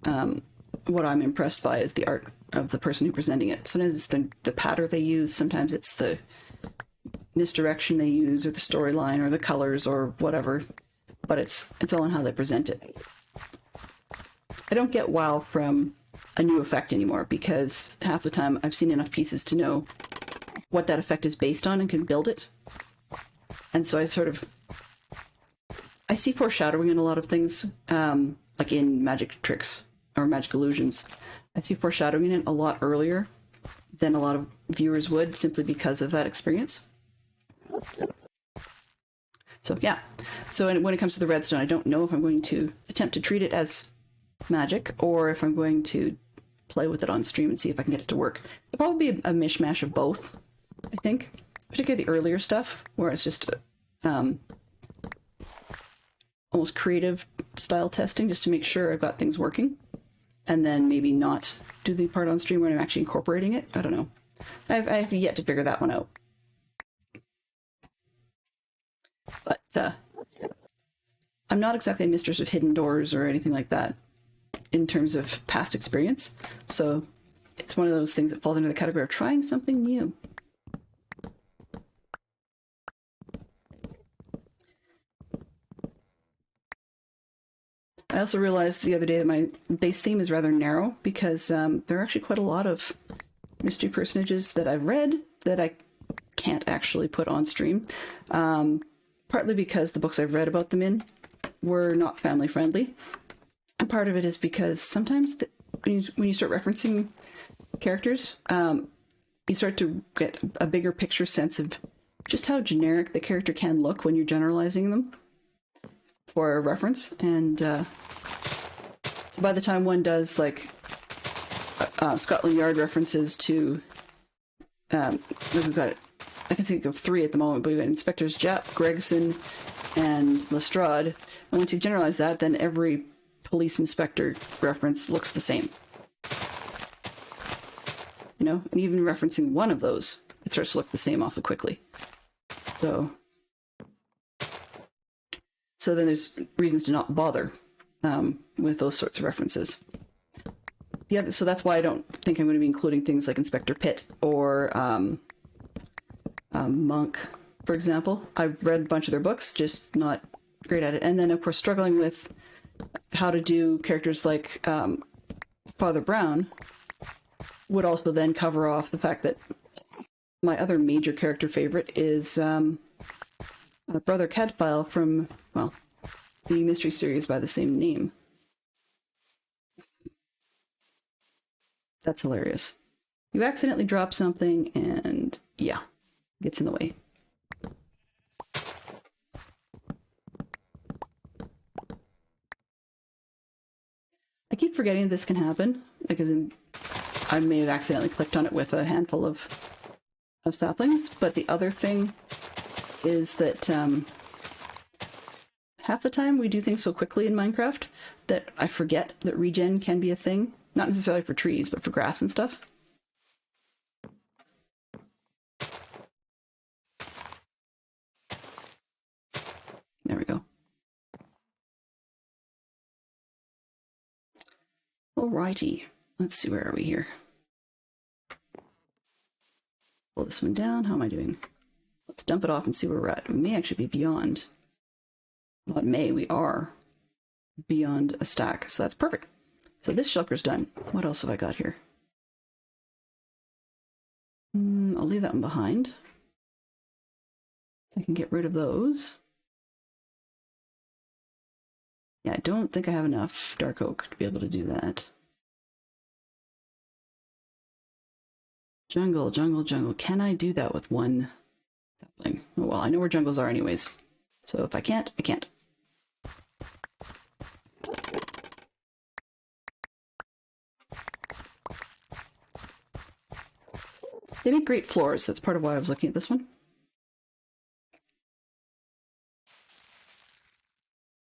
what I'm impressed by is the art of the person who's presenting it. Sometimes it's the pattern they use, sometimes it's the misdirection they use, or the storyline, or the colors, or whatever. But it's all in how they present it. I don't get wow from a new effect anymore, because half the time I've seen enough pieces to know what that effect is based on and can build it. And so I see foreshadowing in a lot of things, like in magic tricks or magic illusions. I see foreshadowing in it a lot earlier than a lot of viewers would, simply because of that experience. So yeah, so when it comes to the redstone, I don't know if I'm going to attempt to treat it as magic or if I'm going to play with it on stream and see if I can get it to work. It'll probably be a mishmash of both, I think. Particularly the earlier stuff, where it's just almost creative style testing just to make sure I've got things working. And then maybe not do the part on stream when I'm actually incorporating it. I don't know. I have yet to figure that one out. But I'm not exactly a mistress of hidden doors or anything like that in terms of past experience. So it's one of those things that falls into the category of trying something new. I also realized the other day that my base theme is rather narrow because there are actually quite a lot of mystery personages that I've read that I can't actually put on stream. Partly because the books I've read about them in were not family friendly. And part of it is because sometimes when you start referencing characters, you start to get a bigger picture sense of just how generic the character can look when you're generalizing them for a reference. And so by the time one does like Scotland Yard references to, we've got, I can think of 3 at the moment, but we've got Inspectors Japp, Gregson, and Lestrade. And once you generalize that, then every police inspector reference looks the same. You know, and even referencing one of those, it starts to look the same awfully quickly. So then there's reasons to not bother with those sorts of references. Yeah, so that's why I don't think I'm going to be including things like Inspector Pitt or Monk, for example. I've read a bunch of their books, just not great at it. And then, of course, struggling with how to do characters like Father Brown would also then cover off the fact that my other major character favorite is Brother Cadfael from, well, the mystery series by the same name. That's hilarious. You accidentally drop something and, yeah, gets in the way. I keep forgetting this can happen, because I may have accidentally clicked on it with a handful of saplings, but the other thing is that half the time we do things so quickly in Minecraft that I forget that regen can be a thing. Not necessarily for trees, but for grass and stuff. There we go. Alrighty, let's see, where are we here? Pull this one down. How am I doing? Let's dump it off and see where we're at. We may actually be beyond. Well, it may. We are beyond a stack, so that's perfect. So this shulker's done. What else have I got here? I'll leave that one behind. I can get rid of those. Yeah, I don't think I have enough dark oak to be able to do that. Jungle, jungle, jungle. Can I do that with one sapling? Oh, well, I know where jungles are anyways. So if I can't, I can't. They make great floors. That's part of why I was looking at this one.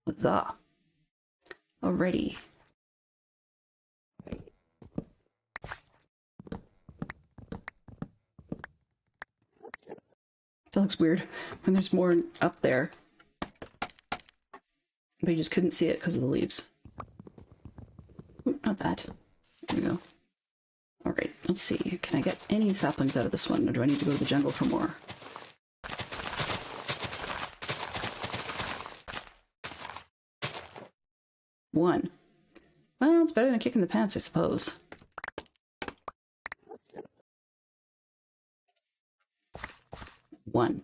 Huzzah. Alrighty. That looks weird when there's more up there, but you just couldn't see it because of the leaves. Ooh, not that. There we go. Alright, let's see. Can I get any saplings out of this one, or do I need to go to the jungle for more? One. Well, it's better than kicking the pants, I suppose. One.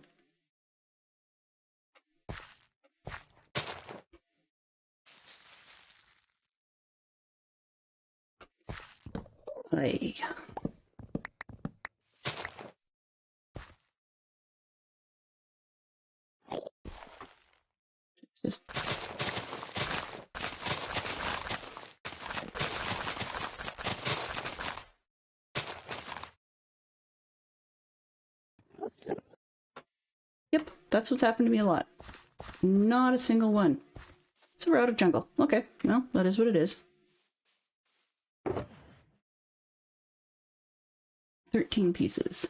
Hey. Just yep, that's what's happened to me a lot. Not a single one. So we're out of jungle. Okay, well, that is what it is. 13 pieces.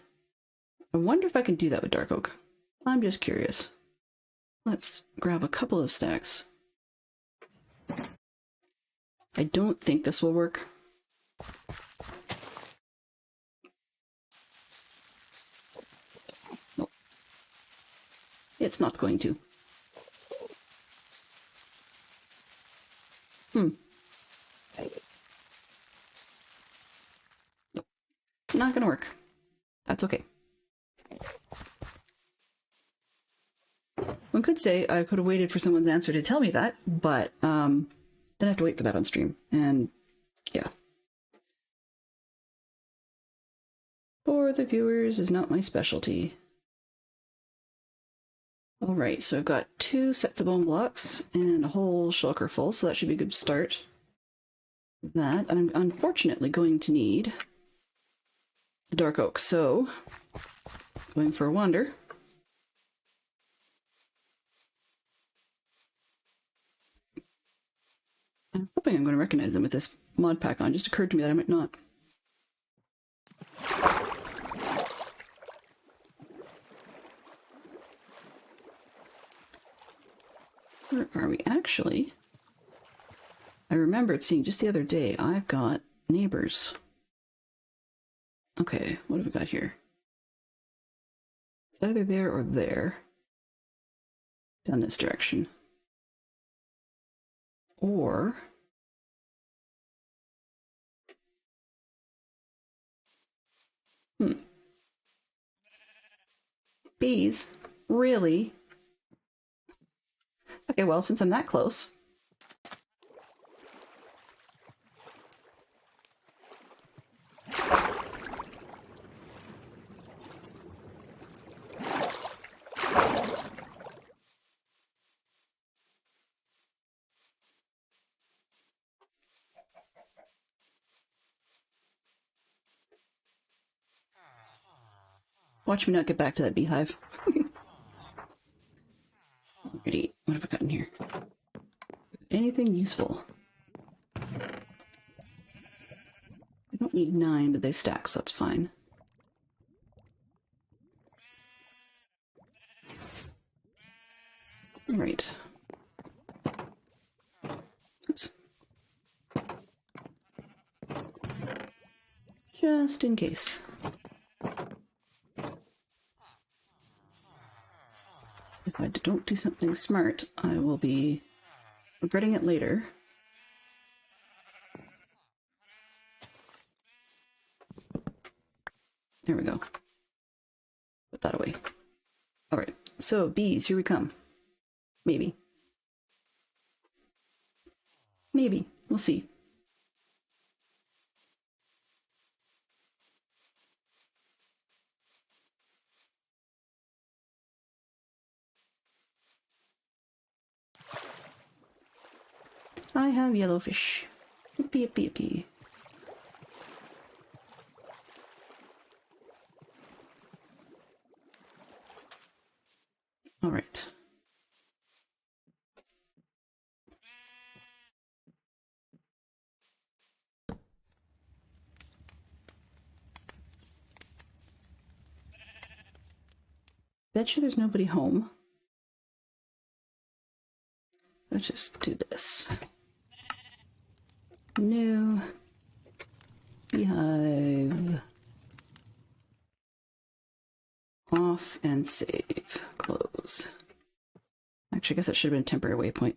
I wonder if I can do that with dark oak. I'm just curious. Let's grab a couple of stacks. I don't think this will work. it's not going to. Not gonna work. That's okay. One could say I could have waited for someone's answer to tell me that, but then I have to wait for that on stream, and yeah. For the viewers is not my specialty. Alright, so I've got 2 sets of bone blocks and a whole shulker full, so that should be a good start. That, I'm unfortunately going to need the dark oak, so going for a wander. I'm hoping I'm going to recognize them with this mod pack on. It just occurred to me that I might not. Where are we actually? I remembered seeing just the other day, I've got neighbors. Okay, what have we got here? It's either there or there. Down this direction. Or... Bees? Really? Okay, well, since I'm that close... Watch me not get back to that beehive. Alrighty, what have I got in here? Anything useful? I don't need 9, but they stack, so that's fine. Alright. Oops. Just in case. If I don't do something smart, I will be regretting it later. There we go. Put that away. Alright, so bees, here we come. Maybe. Maybe. We'll see. I have yellowfish. Yippee, yippee, yippee. Alright. Bet you there's nobody home. Let's just do this. New beehive. Off and save. Close. Actually, I guess that should have been a temporary waypoint.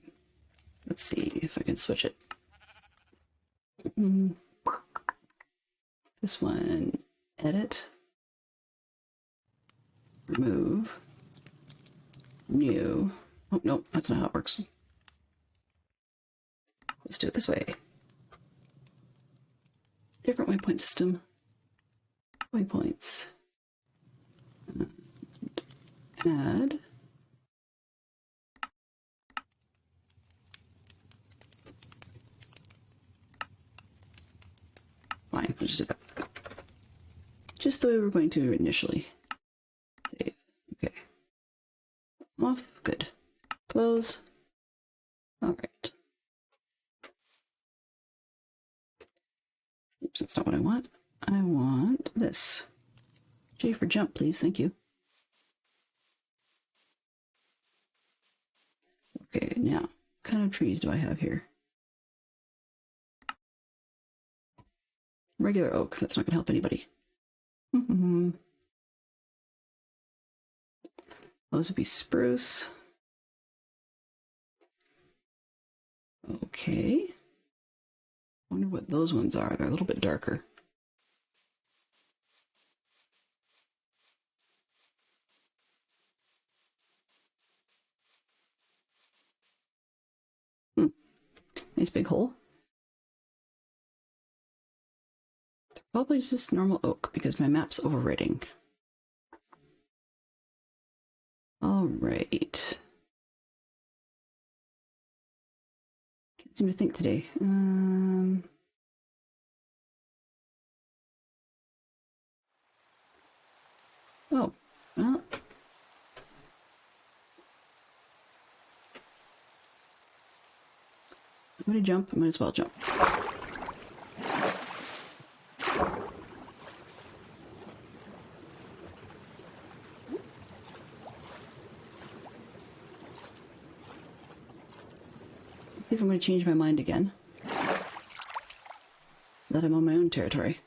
Let's see if I can switch it. This one, edit. Remove. New. Oh, no, that's not how it works. Let's do it this way. Different waypoint system. Waypoints. Add. Fine, we'll just do that. Just the way we're going to initially. Save. Okay. Off. Good. Close. Alright. Oops, that's not what I want. I want this. J for jump, please. Thank you. Okay, now, what kind of trees do I have here? Regular oak. That's not going to help anybody. Those would be spruce. Okay. Wonder what those ones are. They're a little bit darker. Nice big hole. They're probably just normal oak because my map's overwriting. All right. Can't seem to think today. Oh, well. I'm gonna jump. I might as well jump. Let's see if I'm going to change my mind again. That I'm on my own territory.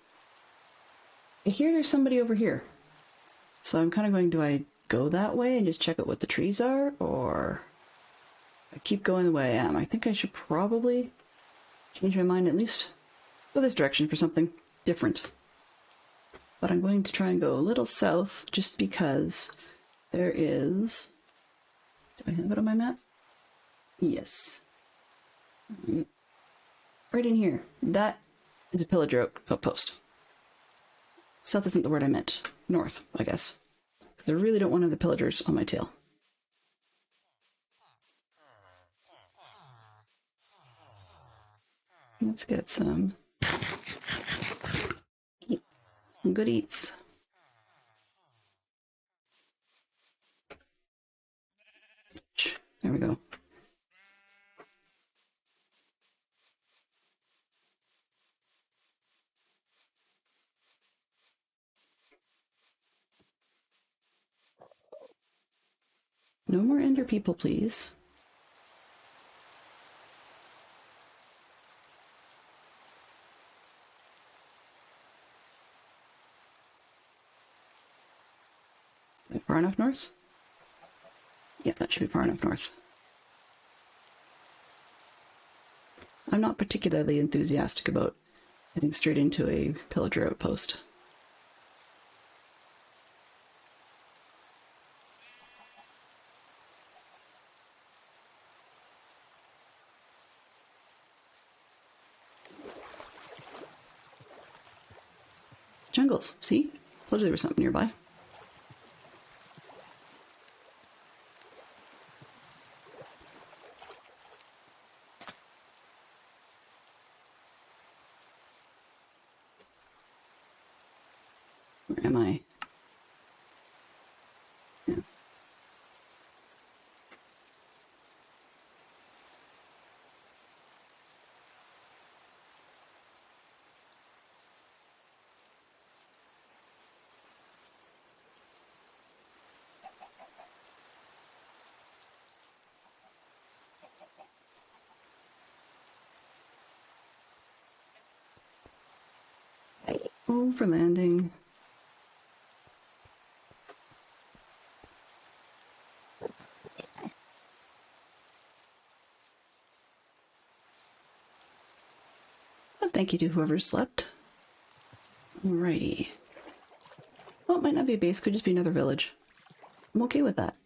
I hear there's somebody over here. So I'm kind of going, do I go that way and just check out what the trees are? Or I keep going the way I am? I think I should probably change my mind, at least go this direction for something different. But I'm going to try and go a little south just because there is... Do I have it on my map? Yes. Right in here. That is a pillager outpost. South isn't the word I meant. North, I guess. Because I really don't want the pillagers on my tail. Let's get some good eats. There we go. No more ender people, please. Is that far enough north? Yeah, that should be far enough north. I'm not particularly enthusiastic about heading straight into a pillager outpost. Jungles, see? Told you there was something nearby. Where am I? Yeah. Over landing. Oh, thank you to whoever slept. Alrighty. Well, it might not be a base, could just be another village. I'm okay with that.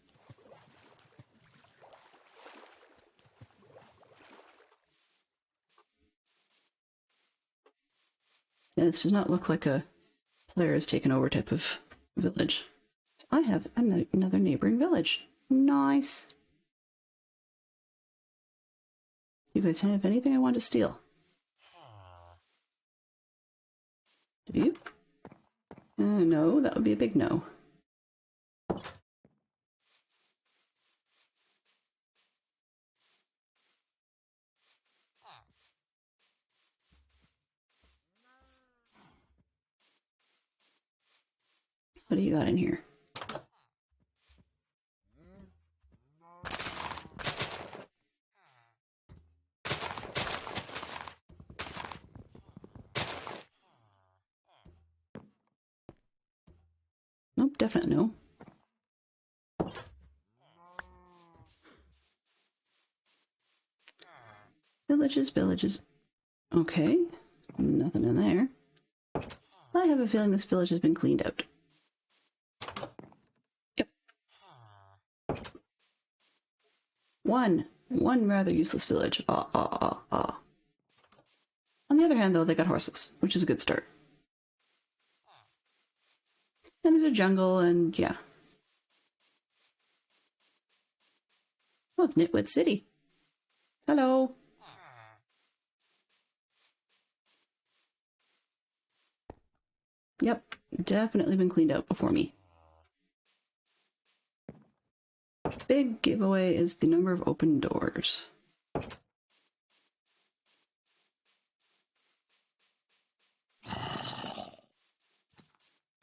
Yeah, this does not look like a player has taken over type of village. So I have another neighboring village. Nice. You guys have anything I want to steal? Do you? No, that would be a big no. What do you got in here? Nope, definitely no. Villages, villages. Okay, nothing in there. I have a feeling this village has been cleaned out. Yep. One rather useless village. On the other hand, though, they got horses, which is a good start. And there's a jungle, and yeah. Oh, it's Nitwit City. Hello. Yep, definitely been cleaned out before me. Big giveaway is the number of open doors.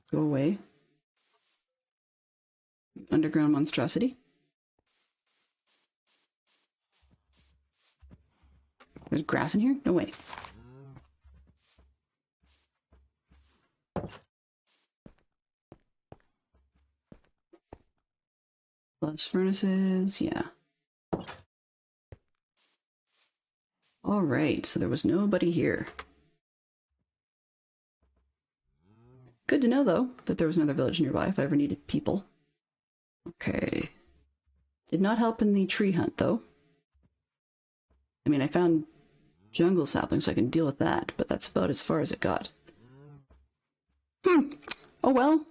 Go away. Underground monstrosity. There's grass in here? No way. Plus furnaces, yeah. Alright, so there was nobody here. Good to know, though, that there was another village nearby if I ever needed people. Okay. Did not help in the tree hunt, though. I mean, I found jungle saplings, so I can deal with that, but that's about as far as it got. Oh well.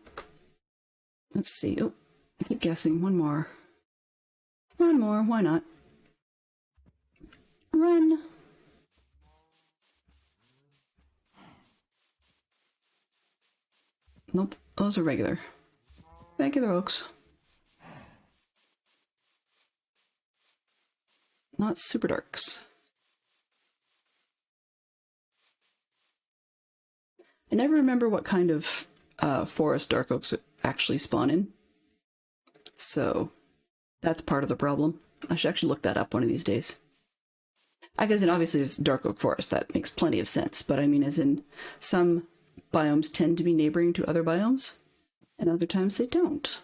Let's see. Oh, I keep guessing. One more. One more. Why not? Run. Nope. Those are regular. Regular oaks. Not super darks. I never remember what kind of forest dark oaks actually spawn in. So that's part of the problem. I should actually look that up one of these days. I guess, and obviously there's dark oak forest. That makes plenty of sense. But I mean, as in, some biomes tend to be neighboring to other biomes, and other times they don't.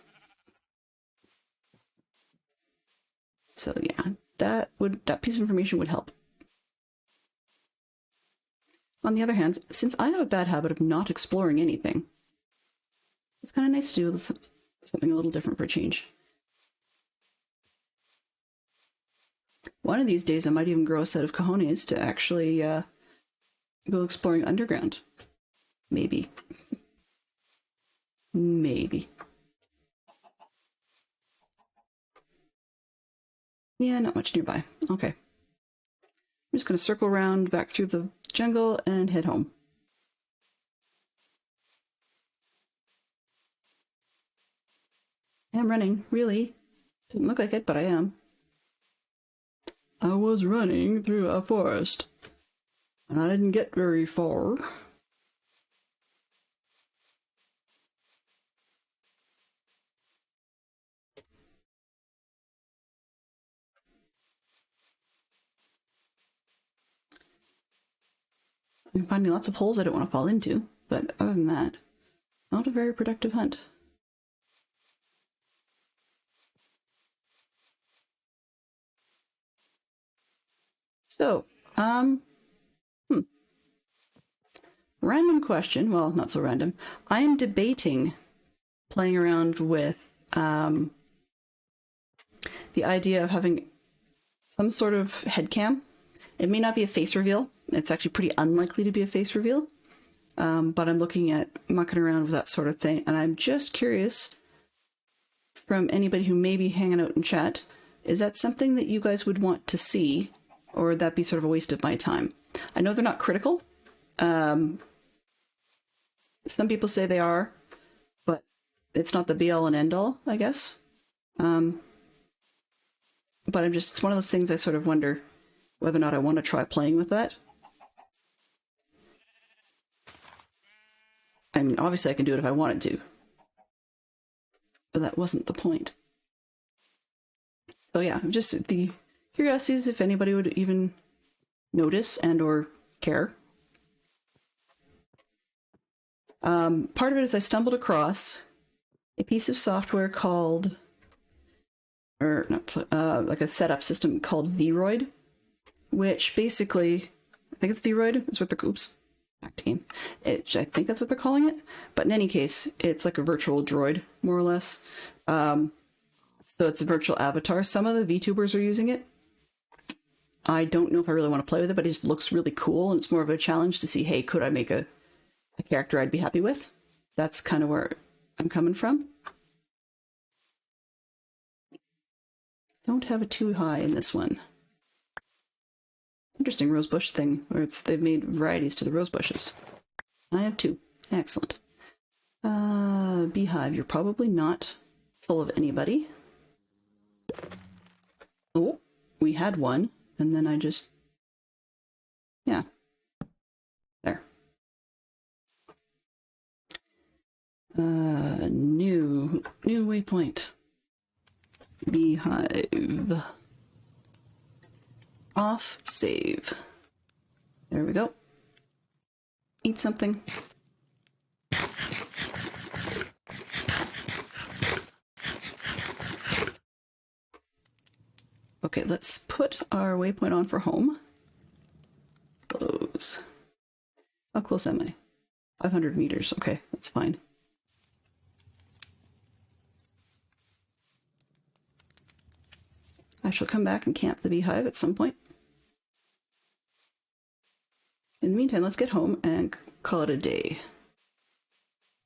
So yeah, that piece of information would help. On the other hand, since I have a bad habit of not exploring anything, it's kind of nice to do something a little different for a change. One of these days, I might even grow a set of cojones to actually go exploring underground. Maybe. Maybe. Yeah, not much nearby. Okay. I'm just going to circle around back through the jungle and head home. I am running, really. Doesn't look like it, but I am. I was running through a forest, and I didn't get very far. I'm finding lots of holes I don't want to fall into, but other than that, not a very productive hunt. So, random question, well, not so random. I am debating playing around with the idea of having some sort of head cam. It may not be a face reveal. It's actually pretty unlikely to be a face reveal. But I'm looking at mucking around with that sort of thing, and I'm just curious from anybody who may be hanging out in chat, is that something that you guys would want to see, or would that be sort of a waste of my time? I know they're not critical. Some people say they are, but it's not the be-all and end-all, I guess. But it's one of those things I sort of wonder whether or not I want to try playing with that. I mean, obviously I can do it if I wanted to, but that wasn't the point. So yeah, just the curiosity is if anybody would even notice and or care. Part of it is I stumbled across a piece of software called, or not, like a setup system called Vroid. which basically, I think it's Vroid, is what they're, oops, back to game. I think that's what they're calling it. But in any case, it's like a virtual droid, more or less. So it's a virtual avatar. Some of the VTubers are using it. I don't know if I really want to play with it, but it just looks really cool, and it's more of a challenge to see, hey, could I make a character I'd be happy with? That's kind of where I'm coming from. Don't have it too high in this one. Interesting rosebush thing, where they've made varieties to the rose bushes. I have 2. Excellent. Beehive, you're probably not full of anybody. Oh, we had one, and then I just... yeah. There. New waypoint. Beehive. Off, save. There we go. Eat something. Okay, let's put our waypoint on for home. Close. How close am I? 500 meters. Okay, that's fine. I shall come back and camp the beehive at some point. In the meantime, let's get home and call it a day.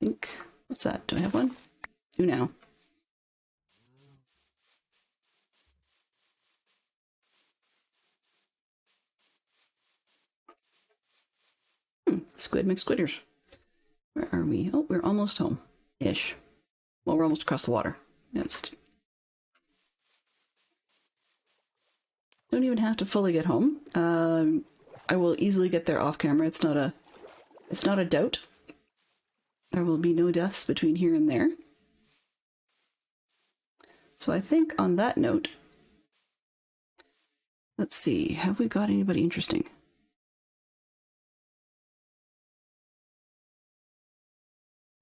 I think, what's that? Do I have one? Do now. Squid McSquidders. Where are we? Oh, we're almost home. Ish. Well, we're almost across the water. Don't even have to fully get home. I will easily get there off camera. It's not a doubt. There will be no deaths between here and there. So I think on that note, let's see, have we got anybody interesting?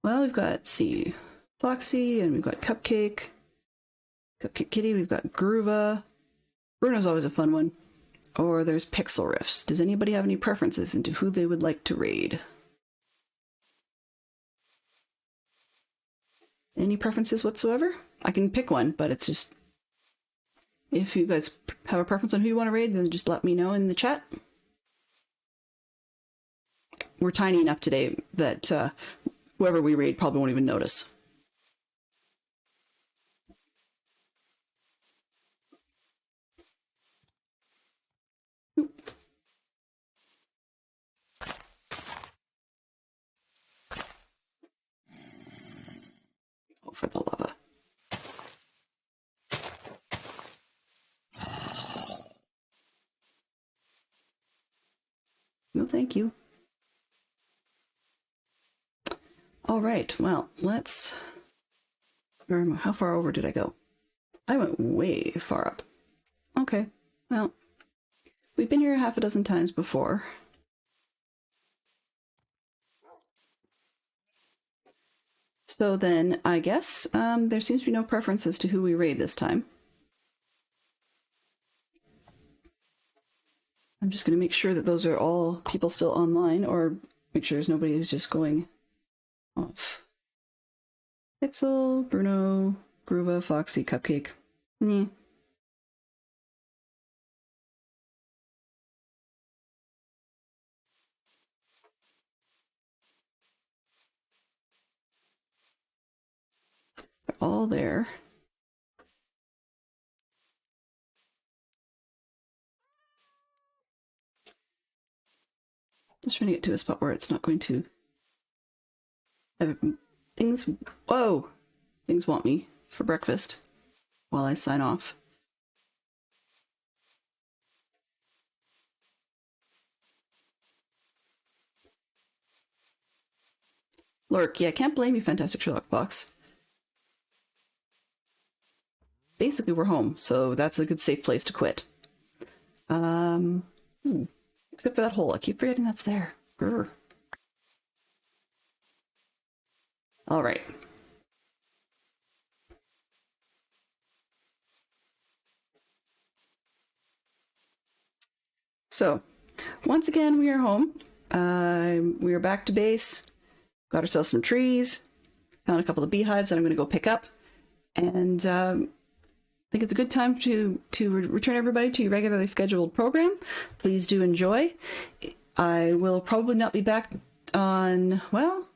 Well, we've got, see, Foxy, and we've got Cupcake Kitty, we've got Groova. Bruno's always a fun one. Or there's Pixel Riffs. Does anybody have any preferences into who they would like to raid? Any preferences whatsoever? I can pick one, but it's just... if you guys have a preference on who you want to raid, then just let me know in the chat. We're tiny enough today that whoever we raid probably won't even notice. Oh, for the lava. No, thank you. All right, well, let's... how far over did I go? I went way far up. Okay, well, we've been here half a dozen times before. So then, I guess, there seems to be no preference as to who we raid this time. I'm just going to make sure that those are all people still online, or make sure there's nobody who's just going off. Pixel, Bruno, Groova, Foxy, Cupcake. Yeah. They're all there. Just trying to get to a spot where it's not going to have things. Whoa! Things want me for breakfast while I sign off. Lurk, yeah, can't blame you, Fantastic Sherlock Fox. Basically, we're home, so that's a good safe place to quit. Except for that hole. I keep forgetting that's there. Grr. All right. So, once again, we are home. We are back to base. Got ourselves some trees. Found a couple of beehives that I'm going to go pick up. And I think it's a good time to return everybody to your regularly scheduled program. Please do enjoy. I will probably not be back on, well,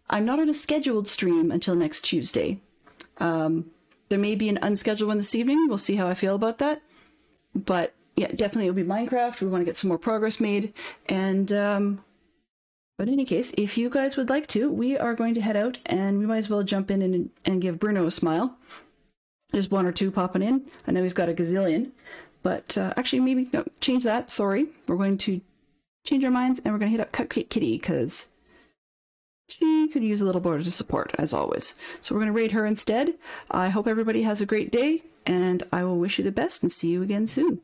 I'm not on a scheduled stream until next Tuesday. There may be an unscheduled one this evening. We'll see how I feel about that. But yeah, definitely it'll be Minecraft. We want to get some more progress made. And, but in any case, if you guys would like to, we are going to head out and we might as well jump in and give Bruno a smile. There's one or two popping in. I know he's got a gazillion. But actually, maybe, no, change that. Sorry. We're going to change our minds and we're going to hit up Cupcake Kitty because she could use a little more support, as always. So we're going to raid her instead. I hope everybody has a great day, and I will wish you the best and see you again soon.